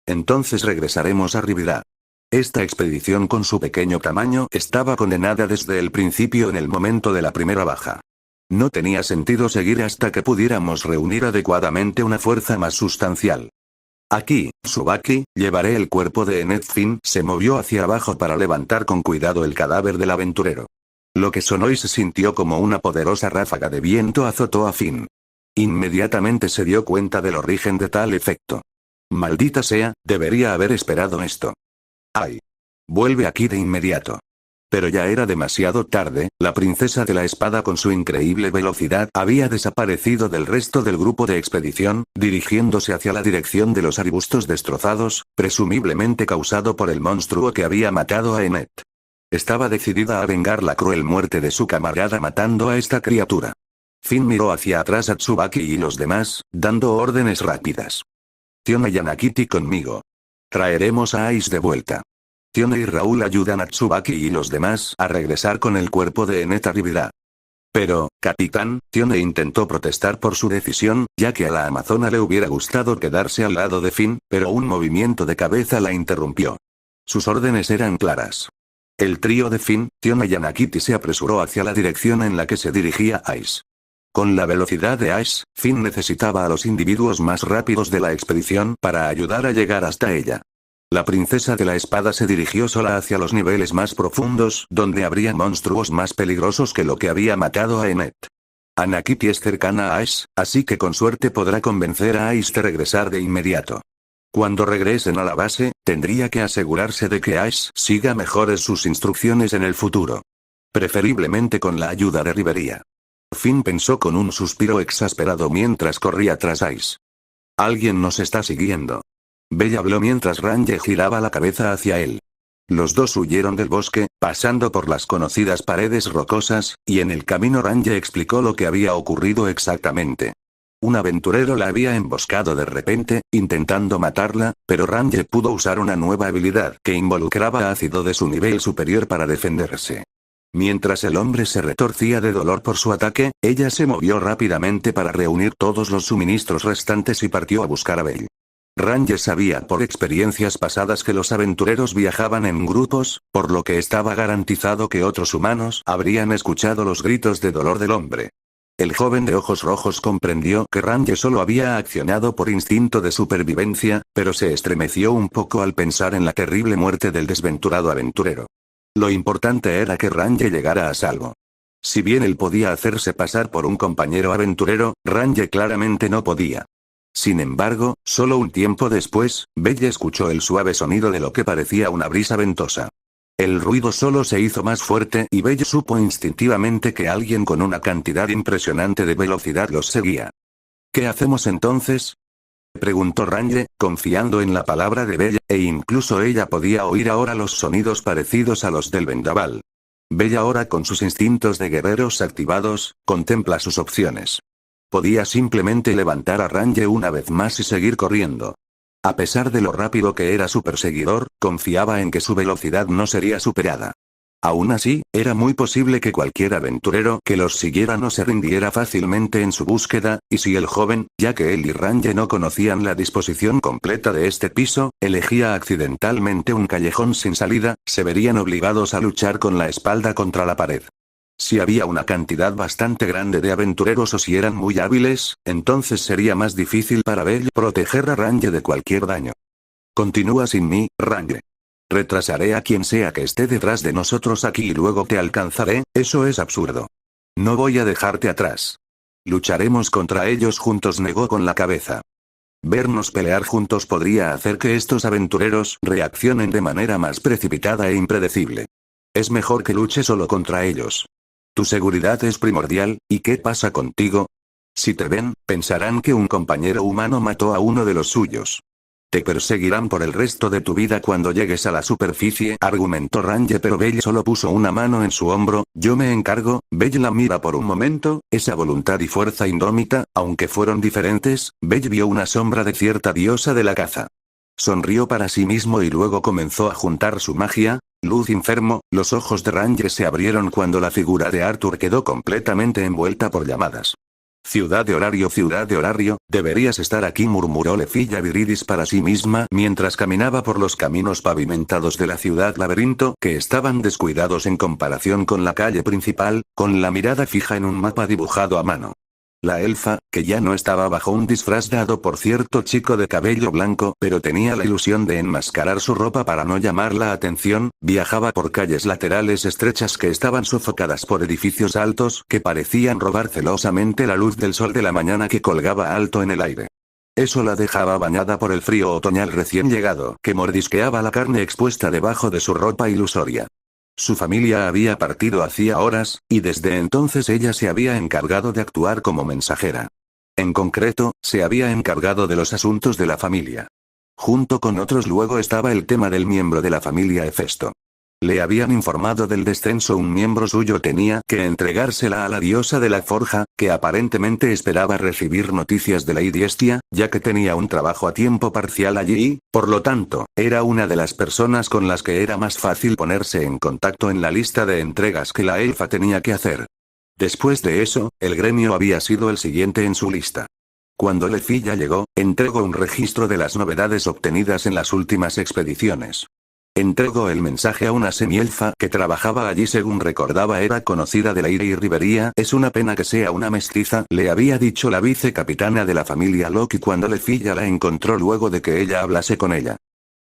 Entonces regresaremos a Rivira. Esta expedición con su pequeño tamaño estaba condenada desde el principio en el momento de la primera baja. No tenía sentido seguir hasta que pudiéramos reunir adecuadamente una fuerza más sustancial. Aquí, Tsubaki, llevaré el cuerpo de Enet. Finn se movió hacia abajo para levantar con cuidado el cadáver del aventurero. Lo que sonó y se sintió como una poderosa ráfaga de viento azotó a Finn. Inmediatamente se dio cuenta del origen de tal efecto. Maldita sea, debería haber esperado esto. ¡Ay! Vuelve aquí de inmediato. Pero ya era demasiado tarde, la princesa de la espada con su increíble velocidad había desaparecido del resto del grupo de expedición, dirigiéndose hacia la dirección de los arbustos destrozados, presumiblemente causado por el monstruo que había matado a Enet. Estaba decidida a vengar la cruel muerte de su camarada matando a esta criatura. Finn miró hacia atrás a Tsubaki y los demás, dando órdenes rápidas. Tione y Anakiti conmigo. Traeremos a Ice de vuelta. Tione y Raúl ayudan a Tsubaki y los demás a regresar con el cuerpo de Eneta Ribira. Pero, capitán, Tione intentó protestar por su decisión, ya que a la amazona le hubiera gustado quedarse al lado de Finn, pero un movimiento de cabeza la interrumpió. Sus órdenes eran claras. El trío de Finn, Tione y Anakiti se apresuró hacia la dirección en la que se dirigía Ice. Con la velocidad de Ice, Finn necesitaba a los individuos más rápidos de la expedición para ayudar a llegar hasta ella. La princesa de la espada se dirigió sola hacia los niveles más profundos, donde habría monstruos más peligrosos que lo que había matado a Ennet. Anakiti es cercana a Ice, así que con suerte podrá convencer a Ice de regresar de inmediato. Cuando regresen a la base, tendría que asegurarse de que Ice siga mejores sus instrucciones en el futuro. Preferiblemente con la ayuda de Rivería. Finn pensó con un suspiro exasperado mientras corría tras Ice. Alguien nos está siguiendo. Bella habló mientras Range giraba la cabeza hacia él. Los dos huyeron del bosque, pasando por las conocidas paredes rocosas, y en el camino Range explicó lo que había ocurrido exactamente. Un aventurero la había emboscado de repente, intentando matarla, pero Range pudo usar una nueva habilidad que involucraba ácido de su nivel superior para defenderse. Mientras el hombre se retorcía de dolor por su ataque, ella se movió rápidamente para reunir todos los suministros restantes y partió a buscar a Belle. Range sabía por experiencias pasadas que los aventureros viajaban en grupos, por lo que estaba garantizado que otros humanos habrían escuchado los gritos de dolor del hombre. El joven de ojos rojos comprendió que Range solo había accionado por instinto de supervivencia, pero se estremeció un poco al pensar en la terrible muerte del desventurado aventurero. Lo importante era que Range llegara a salvo. Si bien él podía hacerse pasar por un compañero aventurero, Range claramente no podía. Sin embargo, solo un tiempo después, Belle escuchó el suave sonido de lo que parecía una brisa ventosa. El ruido solo se hizo más fuerte y Belle supo instintivamente que alguien con una cantidad impresionante de velocidad los seguía. ¿Qué hacemos entonces?, preguntó Range, confiando en la palabra de Belle, e incluso ella podía oír ahora los sonidos parecidos a los del vendaval. Belle ahora con sus instintos de guerreros activados, contempla sus opciones. Podía simplemente levantar a Range una vez más y seguir corriendo. A pesar de lo rápido que era su perseguidor, confiaba en que su velocidad no sería superada. Aún así, era muy posible que cualquier aventurero que los siguiera no se rindiera fácilmente en su búsqueda, y si el joven, ya que él y Range no conocían la disposición completa de este piso, elegía accidentalmente un callejón sin salida, se verían obligados a luchar con la espalda contra la pared. Si había una cantidad bastante grande de aventureros o si eran muy hábiles, entonces sería más difícil para Belle proteger a Range de cualquier daño. Continúa sin mí, Range. Retrasaré a quien sea que esté detrás de nosotros aquí y luego te alcanzaré, eso es absurdo. No voy a dejarte atrás. Lucharemos contra ellos juntos, negó con la cabeza. Vernos pelear juntos podría hacer que estos aventureros reaccionen de manera más precipitada e impredecible. Es mejor que luche solo contra ellos. Tu seguridad es primordial, ¿y qué pasa contigo? Si te ven, pensarán que un compañero humano mató a uno de los suyos. Te perseguirán por el resto de tu vida cuando llegues a la superficie, argumentó Range, pero Belle solo puso una mano en su hombro. Yo me encargo. Belle la mira por un momento, esa voluntad y fuerza indómita, aunque fueron diferentes, Belle vio una sombra de cierta diosa de la caza. Sonrió para sí mismo y luego comenzó a juntar su magia. Luz enfermo, los ojos de Range se abrieron cuando la figura de Arthur quedó completamente envuelta por llamadas. Ciudad de Horario, deberías estar aquí, murmuró Lefilla Viridis para sí misma mientras caminaba por los caminos pavimentados de la ciudad laberinto, que estaban descuidados en comparación con la calle principal, con la mirada fija en un mapa dibujado a mano. La elfa, que ya no estaba bajo un disfraz dado por cierto chico de cabello blanco, pero tenía la ilusión de enmascarar su ropa para no llamar la atención, viajaba por calles laterales estrechas que estaban sofocadas por edificios altos que parecían robar celosamente la luz del sol de la mañana que colgaba alto en el aire. Eso la dejaba bañada por el frío otoñal recién llegado, que mordisqueaba la carne expuesta debajo de su ropa ilusoria. Su familia había partido hacía horas, y desde entonces ella se había encargado de actuar como mensajera. En concreto, se había encargado de los asuntos de la familia. Junto con otros luego estaba el tema del miembro de la familia Hefesto. Le habían informado del descenso. Un miembro suyo tenía que entregársela a la diosa de la forja, que aparentemente esperaba recibir noticias de Lady Estia, ya que tenía un trabajo a tiempo parcial allí y, por lo tanto, era una de las personas con las que era más fácil ponerse en contacto en la lista de entregas que la elfa tenía que hacer. Después de eso, el gremio había sido el siguiente en su lista. Cuando Lefilla llegó, entregó un registro de las novedades obtenidas en las últimas expediciones. Entregó el mensaje a una semielfa que trabajaba allí. Según recordaba, era conocida del aire y Rivería. Es una pena que sea una mestiza, le había dicho la vicecapitana de la familia Loki cuando Lefilla la encontró luego de que ella hablase con ella.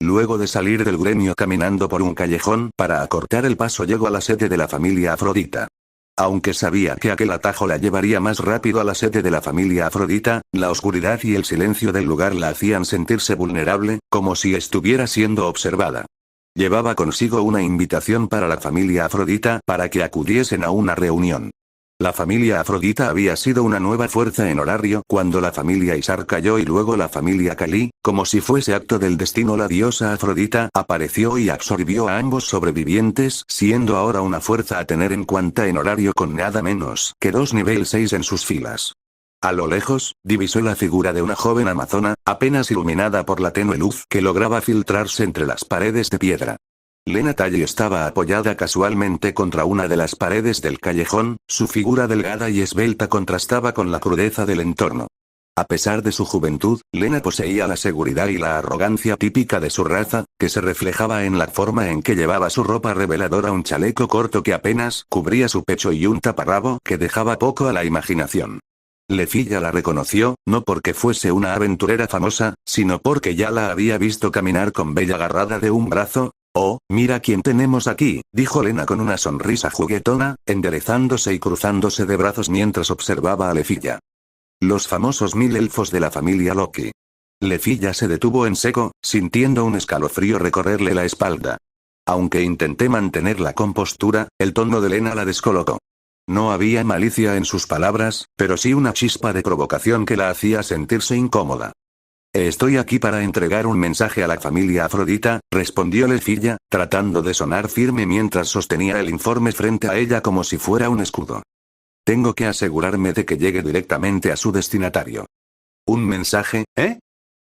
Luego de salir del gremio caminando por un callejón para acortar el paso, llegó a la sede de la familia Afrodita. Aunque sabía que aquel atajo la llevaría más rápido a la sede de la familia Afrodita, la oscuridad y el silencio del lugar la hacían sentirse vulnerable, como si estuviera siendo observada. Llevaba consigo una invitación para la familia Afrodita para que acudiesen a una reunión. La familia Afrodita había sido una nueva fuerza en horario cuando la familia Isar cayó y luego la familia Kali, como si fuese acto del destino. La diosa Afrodita apareció y absorbió a ambos sobrevivientes, siendo ahora una fuerza a tener en cuenta en horario con nada menos que 2 nivel 6 en sus filas. A lo lejos, divisó la figura de una joven amazona, apenas iluminada por la tenue luz que lograba filtrarse entre las paredes de piedra. Lena Talli estaba apoyada casualmente contra una de las paredes del callejón, su figura delgada y esbelta contrastaba con la crudeza del entorno. A pesar de su juventud, Lena poseía la seguridad y la arrogancia típica de su raza, que se reflejaba en la forma en que llevaba su ropa reveladora, un chaleco corto que apenas cubría su pecho y un taparrabo que dejaba poco a la imaginación. Lefilla la reconoció, no porque fuese una aventurera famosa, sino porque ya la había visto caminar con Bella agarrada de un brazo. «Oh, mira quién tenemos aquí», dijo Lena con una sonrisa juguetona, enderezándose y cruzándose de brazos mientras observaba a Lefilla. Los famosos 1000 elfos de la familia Loki. Lefilla se detuvo en seco, sintiendo un escalofrío recorrerle la espalda. Aunque intenté mantener la compostura, el tono de Lena la descolocó. No había malicia en sus palabras, pero sí una chispa de provocación que la hacía sentirse incómoda. «Estoy aquí para entregar un mensaje a la familia Afrodita», respondió Lefilla, tratando de sonar firme mientras sostenía el informe frente a ella como si fuera un escudo. «Tengo que asegurarme de que llegue directamente a su destinatario». «¿Un mensaje, eh?».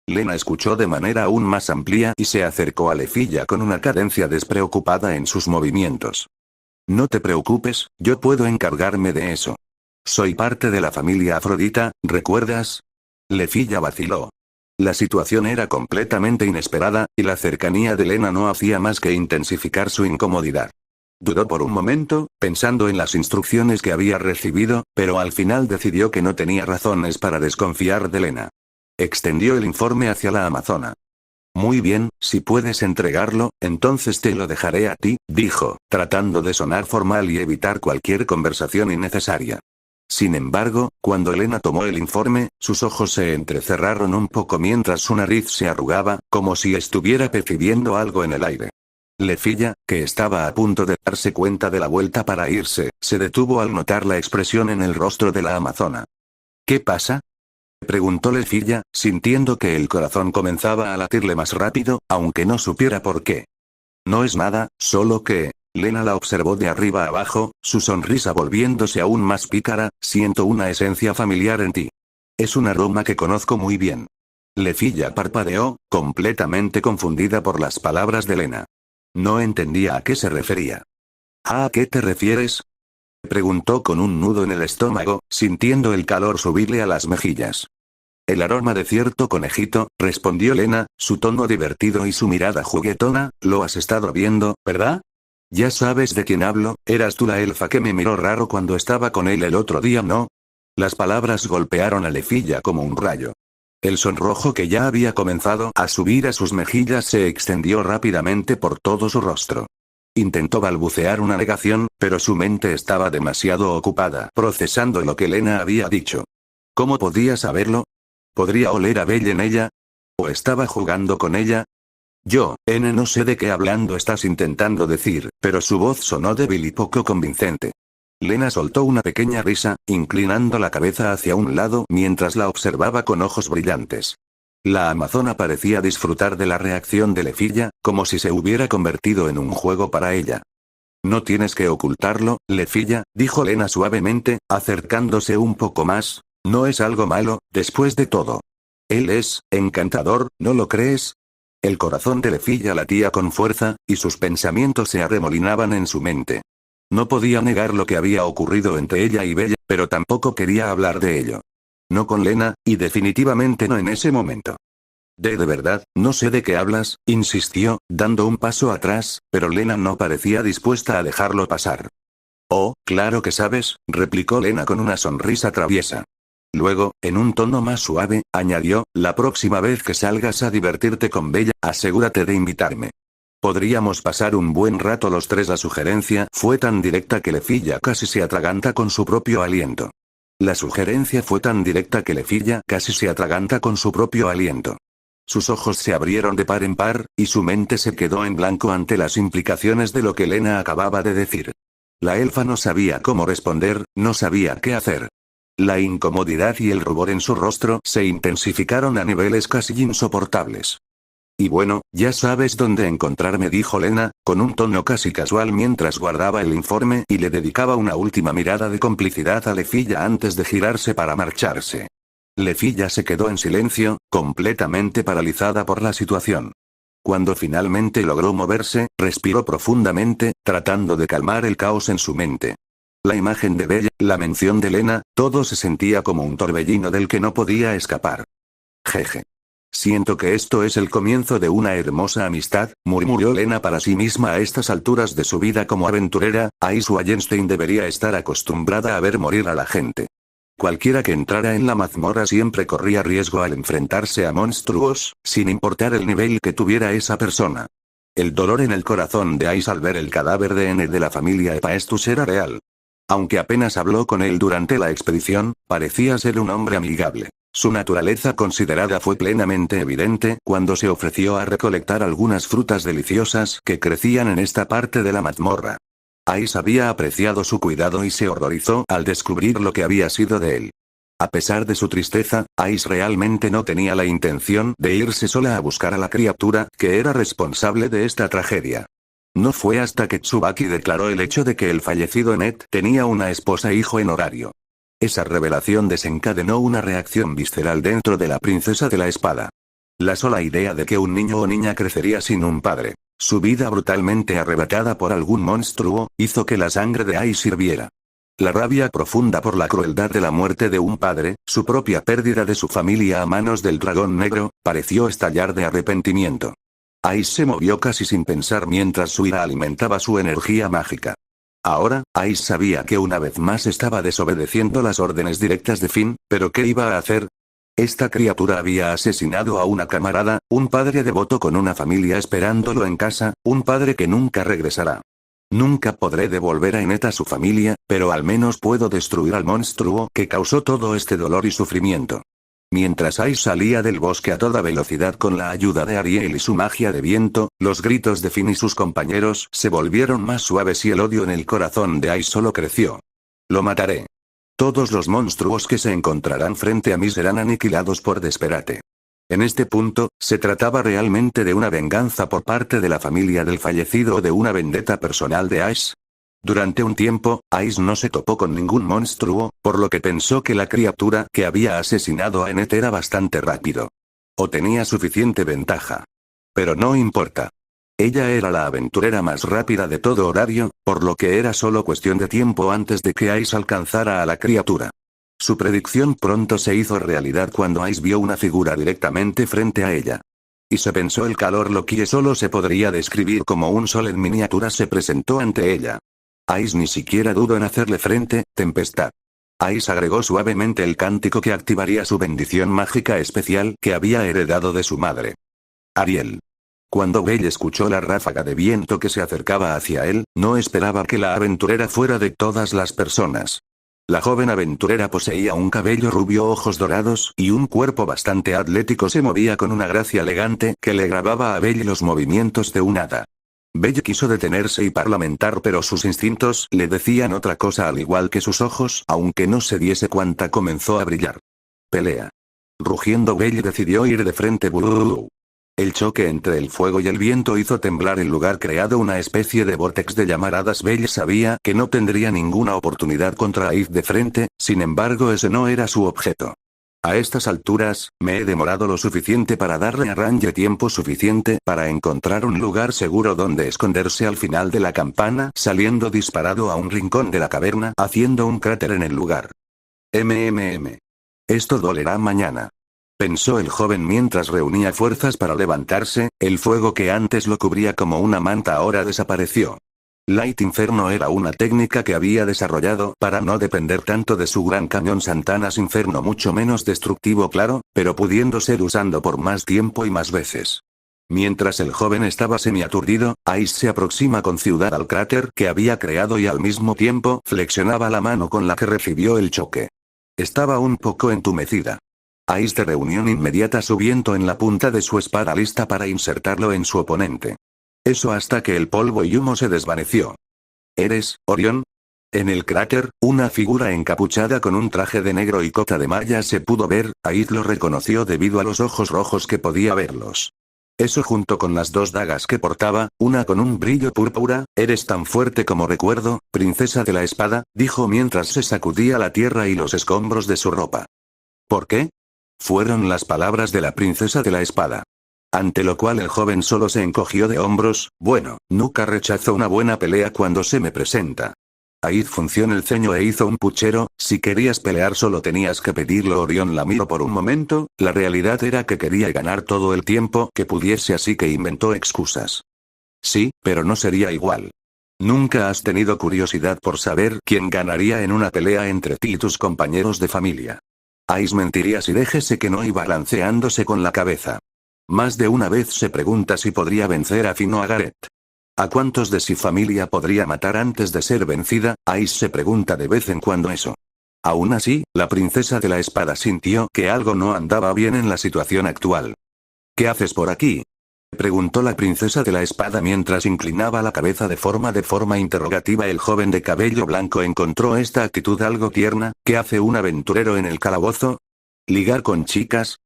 Lena escuchó de manera aún más amplia y se acercó a Lefilla con una cadencia despreocupada en sus movimientos. «No te preocupes, yo puedo encargarme de eso. Soy parte de la familia Afrodita, ¿recuerdas?». Lefilla vaciló. La situación era completamente inesperada, y la cercanía de Lena no hacía más que intensificar su incomodidad. Dudó por un momento, pensando en las instrucciones que había recibido, pero al final decidió que no tenía razones para desconfiar de Lena. Extendió el informe hacia la amazona. «Muy bien, si puedes entregarlo, entonces te lo dejaré a ti», dijo, tratando de sonar formal y evitar cualquier conversación innecesaria. Sin embargo, cuando Lena tomó el informe, sus ojos se entrecerraron un poco mientras su nariz se arrugaba, como si estuviera percibiendo algo en el aire. Lefilla, que estaba a punto de darse cuenta de la vuelta para irse, se detuvo al notar la expresión en el rostro de la amazona. «¿Qué pasa?», preguntó Lefilla, sintiendo que el corazón comenzaba a latirle más rápido, aunque no supiera por qué. «No es nada, solo que…». Lena la observó de arriba a abajo, su sonrisa volviéndose aún más pícara. «Siento una esencia familiar en ti. Es un aroma que conozco muy bien». Lefilla parpadeó, completamente confundida por las palabras de Lena. No entendía a qué se refería. «¿A qué te refieres?», preguntó con un nudo en el estómago, sintiendo el calor subirle a las mejillas. «El aroma de cierto conejito», respondió Lena, su tono divertido y su mirada juguetona. «Lo has estado viendo, ¿verdad? Ya sabes de quién hablo, eras tú la elfa que me miró raro cuando estaba con él el otro día, ¿no?». Las palabras golpearon a Lefilla como un rayo. El sonrojo que ya había comenzado a subir a sus mejillas se extendió rápidamente por todo su rostro. Intentó balbucear una negación, pero su mente estaba demasiado ocupada procesando lo que Lena había dicho. ¿Cómo podía saberlo? ¿Podría oler a Belle en ella? ¿O estaba jugando con ella? No sé de qué hablando estás intentando decir, pero su voz sonó débil y poco convincente. Lena soltó una pequeña risa, inclinando la cabeza hacia un lado mientras la observaba con ojos brillantes. La amazona parecía disfrutar de la reacción de Lefilla, como si se hubiera convertido en un juego para ella. No tienes que ocultarlo, Lefilla, dijo Lena suavemente, acercándose un poco más. No es algo malo, después de todo. Él es encantador, ¿no lo crees? El corazón de Lefilla latía con fuerza, y sus pensamientos se arremolinaban en su mente. No podía negar lo que había ocurrido entre ella y Bella, pero tampoco quería hablar de ello. No con Lena, y definitivamente no en ese momento. De verdad, no sé de qué hablas, insistió, dando un paso atrás, pero Lena no parecía dispuesta a dejarlo pasar. Oh, claro que sabes, replicó Lena con una sonrisa traviesa. Luego, en un tono más suave, añadió, la próxima vez que salgas a divertirte con Bella, asegúrate de invitarme. Podríamos pasar un buen rato los tres. La sugerencia fue tan directa que Lefilla casi se atraganta con su propio aliento. La sugerencia fue tan directa que Lefilla casi se atraganta con su propio aliento. Sus ojos se abrieron de par en par, y su mente se quedó en blanco ante las implicaciones de lo que Lena acababa de decir. La elfa no sabía cómo responder, no sabía qué hacer. La incomodidad y el rubor en su rostro se intensificaron a niveles casi insoportables. Y bueno, ya sabes dónde encontrarme, dijo Lena, con un tono casi casual mientras guardaba el informe y le dedicaba una última mirada de complicidad a Lefilla antes de girarse para marcharse. Lefilla se quedó en silencio, completamente paralizada por la situación. Cuando finalmente logró moverse, respiró profundamente, tratando de calmar el caos en su mente. La imagen de Bella, la mención de Lena, todo se sentía como un torbellino del que no podía escapar. Jeje. Siento que esto es el comienzo de una hermosa amistad, murmuró Lena para sí misma a estas alturas de su vida como aventurera. Ais Wallenstein debería estar acostumbrada a ver morir a la gente. Cualquiera que entrara en la mazmorra siempre corría riesgo al enfrentarse a monstruos, sin importar el nivel que tuviera esa persona. El dolor en el corazón de Ais al ver el cadáver de N de la familia Epaestus era real. Aunque apenas habló con él durante la expedición, parecía ser un hombre amigable. Su naturaleza considerada fue plenamente evidente cuando se ofreció a recolectar algunas frutas deliciosas que crecían en esta parte de la mazmorra. Ais había apreciado su cuidado y se horrorizó al descubrir lo que había sido de él. A pesar de su tristeza, Ais realmente no tenía la intención de irse sola a buscar a la criatura que era responsable de esta tragedia. No fue hasta que Tsubaki declaró el hecho de que el fallecido Net tenía una esposa e hijo en horario. Esa revelación desencadenó una reacción visceral dentro de la princesa de la espada. La sola idea de que un niño o niña crecería sin un padre, su vida brutalmente arrebatada por algún monstruo, hizo que la sangre de Ais hirviera. La rabia profunda por la crueldad de la muerte de un padre, su propia pérdida de su familia a manos del dragón negro, pareció estallar de arrepentimiento. Ais se movió casi sin pensar mientras su ira alimentaba su energía mágica. Ahora, Ais sabía que una vez más estaba desobedeciendo las órdenes directas de Finn, pero ¿qué iba a hacer? Esta criatura había asesinado a una camarada, un padre devoto con una familia esperándolo en casa, un padre que nunca regresará. Nunca podré devolver a Enet a su familia, pero al menos puedo destruir al monstruo que causó todo este dolor y sufrimiento. Mientras Ais salía del bosque a toda velocidad con la ayuda de Ariel y su magia de viento, los gritos de Finn y sus compañeros se volvieron más suaves y el odio en el corazón de Ais solo creció. Lo mataré. Todos los monstruos que se encontrarán frente a mí serán aniquilados por Desperate. En este punto, ¿se trataba realmente de una venganza por parte de la familia del fallecido o de una vendetta personal de Ais? Durante un tiempo, Ais no se topó con ningún monstruo, por lo que pensó que la criatura que había asesinado a Enet era bastante rápido. O tenía suficiente ventaja. Pero no importa. Ella era la aventurera más rápida de todo horario, por lo que era solo cuestión de tiempo antes de que Ais alcanzara a la criatura. Su predicción pronto se hizo realidad cuando Ais vio una figura directamente frente a ella. Y se pensó el calor lo que solo se podría describir como un sol en miniatura se presentó ante ella. Ais ni siquiera dudó en hacerle frente, tempestad. Ais agregó suavemente el cántico que activaría su bendición mágica especial que había heredado de su madre. Ariel. Cuando Belle escuchó la ráfaga de viento que se acercaba hacia él, no esperaba que la aventurera fuera de todas las personas. La joven aventurera poseía un cabello rubio, ojos dorados y un cuerpo bastante atlético. Se movía con una gracia elegante que le grababa a Belle los movimientos de un hada. Belle quiso detenerse y parlamentar, pero sus instintos le decían otra cosa al igual que sus ojos, aunque no se diese cuenta comenzó a brillar. Pelea. Rugiendo, Belle decidió ir de frente. Bulululu. El choque entre el fuego y el viento hizo temblar el lugar, creado una especie de vórtex de llamaradas. Belle sabía que no tendría ninguna oportunidad contra Aid de frente, sin embargo ese no era su objeto. A estas alturas, me he demorado lo suficiente para darle a Ranger tiempo suficiente para encontrar un lugar seguro donde esconderse al final de la campana, saliendo disparado a un rincón de la caverna, haciendo un cráter en el lugar. Esto dolerá mañana. Pensó el joven mientras reunía fuerzas para levantarse. El fuego que antes lo cubría como una manta ahora desapareció. Light Inferno era una técnica que había desarrollado para no depender tanto de su gran cañón Santanas Inferno, mucho menos destructivo, claro, pero pudiendo ser usado por más tiempo y más veces. Mientras el joven estaba semi-aturdido, Ice se aproxima con ciudad al cráter que había creado y al mismo tiempo flexionaba la mano con la que recibió el choque. Estaba un poco entumecida. Ice de reunión inmediata su viento en la punta de su espada, lista para insertarlo en su oponente. Eso hasta que el polvo y humo se desvaneció. ¿Eres, Orión? En el cráter, una figura encapuchada con un traje de negro y cota de malla se pudo ver. Aid lo reconoció debido a los ojos rojos que podía verlos. Eso junto con las dos dagas que portaba, una con un brillo púrpura. Eres tan fuerte como recuerdo, princesa de la espada, dijo mientras se sacudía la tierra y los escombros de su ropa. ¿Por qué? Fueron las palabras de la princesa de la espada. Ante lo cual el joven solo se encogió de hombros. Bueno, nunca rechazo una buena pelea cuando se me presenta. Aid frunció el ceño e hizo un puchero. Si querías pelear solo tenías que pedirlo. Orión la miró por un momento. La realidad era que quería ganar todo el tiempo que pudiese, así que inventó excusas. Sí, pero no sería igual. ¿Nunca has tenido curiosidad por saber quién ganaría en una pelea entre ti y tus compañeros de familia? Ice mentiría si déjese que no iba balanceándose con la cabeza. Más de una vez se pregunta si podría vencer a Finn o a Gareth. ¿A cuántos de su familia podría matar antes de ser vencida? Ice se pregunta de vez en cuando eso. Aún así, la princesa de la espada sintió que algo no andaba bien en la situación actual. ¿Qué haces por aquí?, preguntó la princesa de la espada mientras inclinaba la cabeza de forma interrogativa. El joven de cabello blanco encontró esta actitud algo tierna. ¿Qué hace un aventurero en el calabozo? ¿Ligar con chicas?,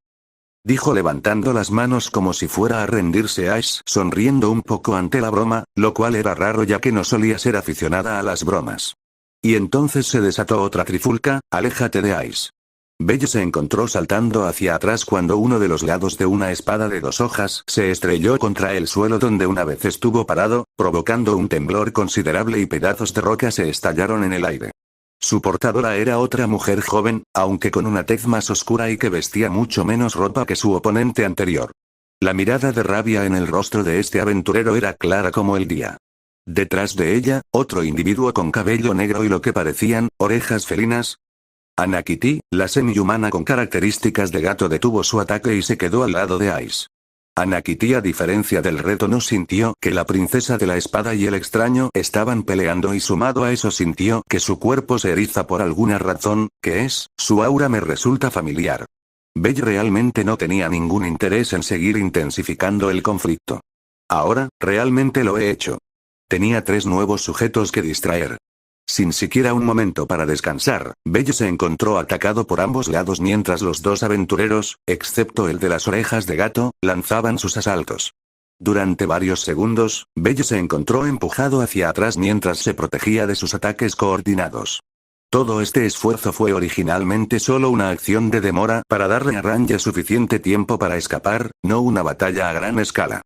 dijo levantando las manos como si fuera a rendirse. Ice sonriendo un poco ante la broma, lo cual era raro ya que no solía ser aficionada a las bromas. Y entonces se desató otra trifulca. Aléjate de Ice. Belle se encontró saltando hacia atrás cuando uno de los lados de una espada de 2 hojas se estrelló contra el suelo donde una vez estuvo parado, provocando un temblor considerable y pedazos de roca se estallaron en el aire. Su portadora era otra mujer joven, aunque con una tez más oscura y que vestía mucho menos ropa que su oponente anterior. La mirada de rabia en el rostro de este aventurero era clara como el día. Detrás de ella, otro individuo con cabello negro y lo que parecían orejas felinas. Anakiti, la semi-humana con características de gato, detuvo su ataque y se quedó al lado de Ice. Anakiti, a diferencia del reto, no sintió que la princesa de la espada y el extraño estaban peleando, y sumado a eso sintió que su cuerpo se eriza por alguna razón, que es, su aura me resulta familiar. Belle realmente no tenía ningún interés en seguir intensificando el conflicto. Ahora, realmente lo he hecho. Tenía 3 nuevos sujetos que distraer. Sin siquiera un momento para descansar, Belle se encontró atacado por ambos lados mientras los 2 aventureros, excepto el de las orejas de gato, lanzaban sus asaltos. Durante varios segundos, Belle se encontró empujado hacia atrás mientras se protegía de sus ataques coordinados. Todo este esfuerzo fue originalmente solo una acción de demora para darle a Ranger suficiente tiempo para escapar, no una batalla a gran escala.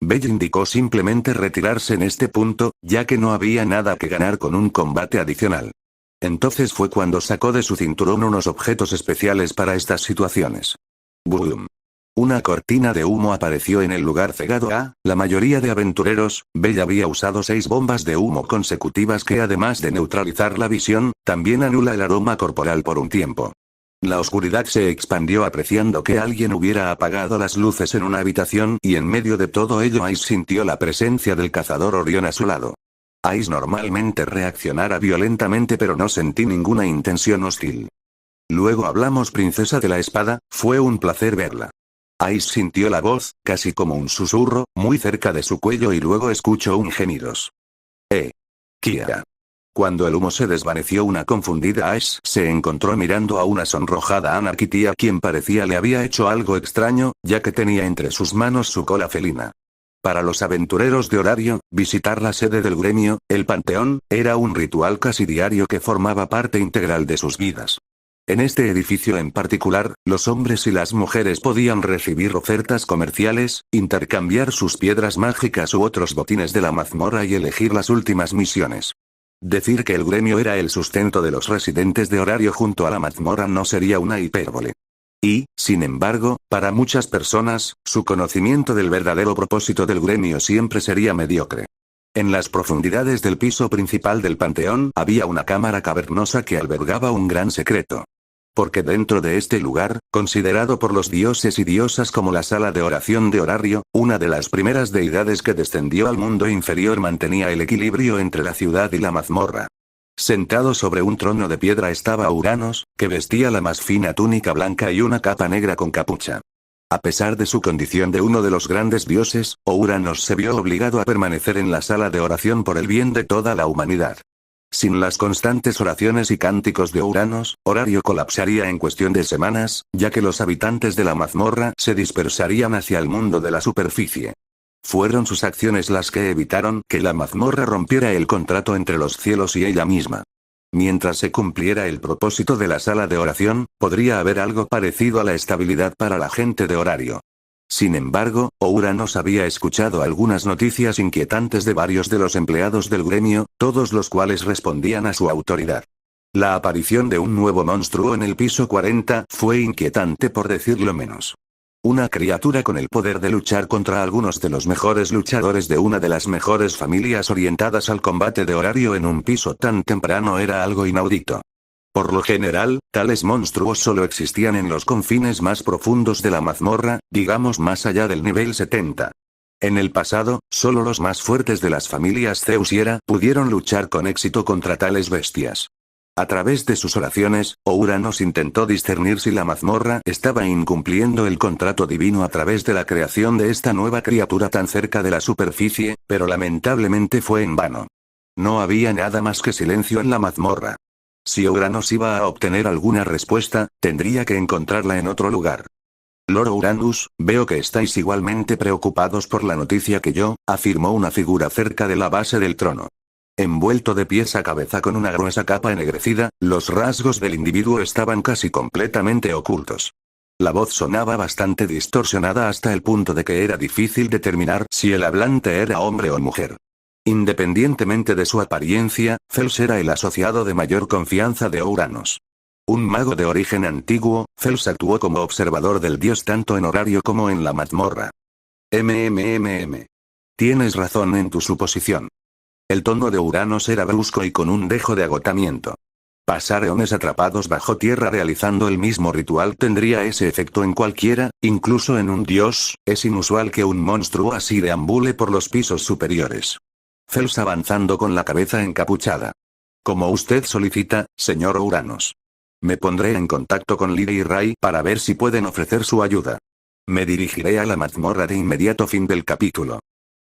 Belle indicó simplemente retirarse en este punto, ya que no había nada que ganar con un combate adicional. Entonces fue cuando sacó de su cinturón unos objetos especiales para estas situaciones. ¡Boom! Una cortina de humo apareció en el lugar cegado a la mayoría de aventureros. Belle había usado 6 bombas de humo consecutivas que, además de neutralizar la visión, también anula el aroma corporal por un tiempo. La oscuridad se expandió apreciando que alguien hubiera apagado las luces en una habitación, y en medio de todo ello Ice sintió la presencia del cazador Orión a su lado. Ice normalmente reaccionara violentamente, pero no sentí ninguna intención hostil. Luego hablamos, princesa de la espada, fue un placer verla. Ice sintió la voz, casi como un susurro, muy cerca de su cuello y luego escuchó un gemidos. Kia. Cuando el humo se desvaneció, una confundida Ash se encontró mirando a una sonrojada Anarkity a quien parecía le había hecho algo extraño, ya que tenía entre sus manos su cola felina. Para los aventureros de horario, visitar la sede del gremio, el Panteón, era un ritual casi diario que formaba parte integral de sus vidas. En este edificio en particular, los hombres y las mujeres podían recibir ofertas comerciales, intercambiar sus piedras mágicas u otros botines de la mazmorra y elegir las últimas misiones. Decir que el gremio era el sustento de los residentes de horario junto a la mazmorra no sería una hipérbole. Y, sin embargo, para muchas personas, su conocimiento del verdadero propósito del gremio siempre sería mediocre. En las profundidades del piso principal del panteón había una cámara cavernosa que albergaba un gran secreto. Porque dentro de este lugar, considerado por los dioses y diosas como la sala de oración de horario, una de las primeras deidades que descendió al mundo inferior mantenía el equilibrio entre la ciudad y la mazmorra. Sentado sobre un trono de piedra estaba Uranos, que vestía la más fina túnica blanca y una capa negra con capucha. A pesar de su condición de uno de los grandes dioses, Uranos se vio obligado a permanecer en la sala de oración por el bien de toda la humanidad. Sin las constantes oraciones y cánticos de Uranos, horario colapsaría en cuestión de semanas, ya que los habitantes de la mazmorra se dispersarían hacia el mundo de la superficie. Fueron sus acciones las que evitaron que la mazmorra rompiera el contrato entre los cielos y ella misma. Mientras se cumpliera el propósito de la sala de oración, podría haber algo parecido a la estabilidad para la gente de horario. Sin embargo, Uranos había escuchado algunas noticias inquietantes de varios de los empleados del gremio, todos los cuales respondían a su autoridad. La aparición de un nuevo monstruo en el piso 40 fue inquietante por decirlo menos. Una criatura con el poder de luchar contra algunos de los mejores luchadores de una de las mejores familias orientadas al combate de horario en un piso tan temprano era algo inaudito. Por lo general, tales monstruos solo existían en los confines más profundos de la mazmorra, digamos más allá del nivel 70. En el pasado, solo los más fuertes de las familias Zeus y Hera pudieron luchar con éxito contra tales bestias. A través de sus oraciones, Uranos intentó discernir si la mazmorra estaba incumpliendo el contrato divino a través de la creación de esta nueva criatura tan cerca de la superficie, pero lamentablemente fue en vano. No había nada más que silencio en la mazmorra. Si Uranos iba a obtener alguna respuesta, tendría que encontrarla en otro lugar. Lord Uranus, veo que estáis igualmente preocupados por la noticia que yo, afirmó una figura cerca de la base del trono. Envuelto de pies a cabeza con una gruesa capa ennegrecida, los rasgos del individuo estaban casi completamente ocultos. La voz sonaba bastante distorsionada hasta el punto de que era difícil determinar si el hablante era hombre o mujer. Independientemente de su apariencia, Zeus era el asociado de mayor confianza de Uranos. Un mago de origen antiguo, Zeus actuó como observador del dios tanto en horario como en la mazmorra. Tienes razón en tu suposición. El tono de Uranos era brusco y con un dejo de agotamiento. Pasar eones atrapados bajo tierra realizando el mismo ritual tendría ese efecto en cualquiera, incluso en un dios. Es inusual que un monstruo así deambule por los pisos superiores. Zeus avanzando con la cabeza encapuchada. Como usted solicita, señor Uranos. Me pondré en contacto con Lydia y Ray para ver si pueden ofrecer su ayuda. Me dirigiré a la mazmorra de inmediato. Fin del capítulo.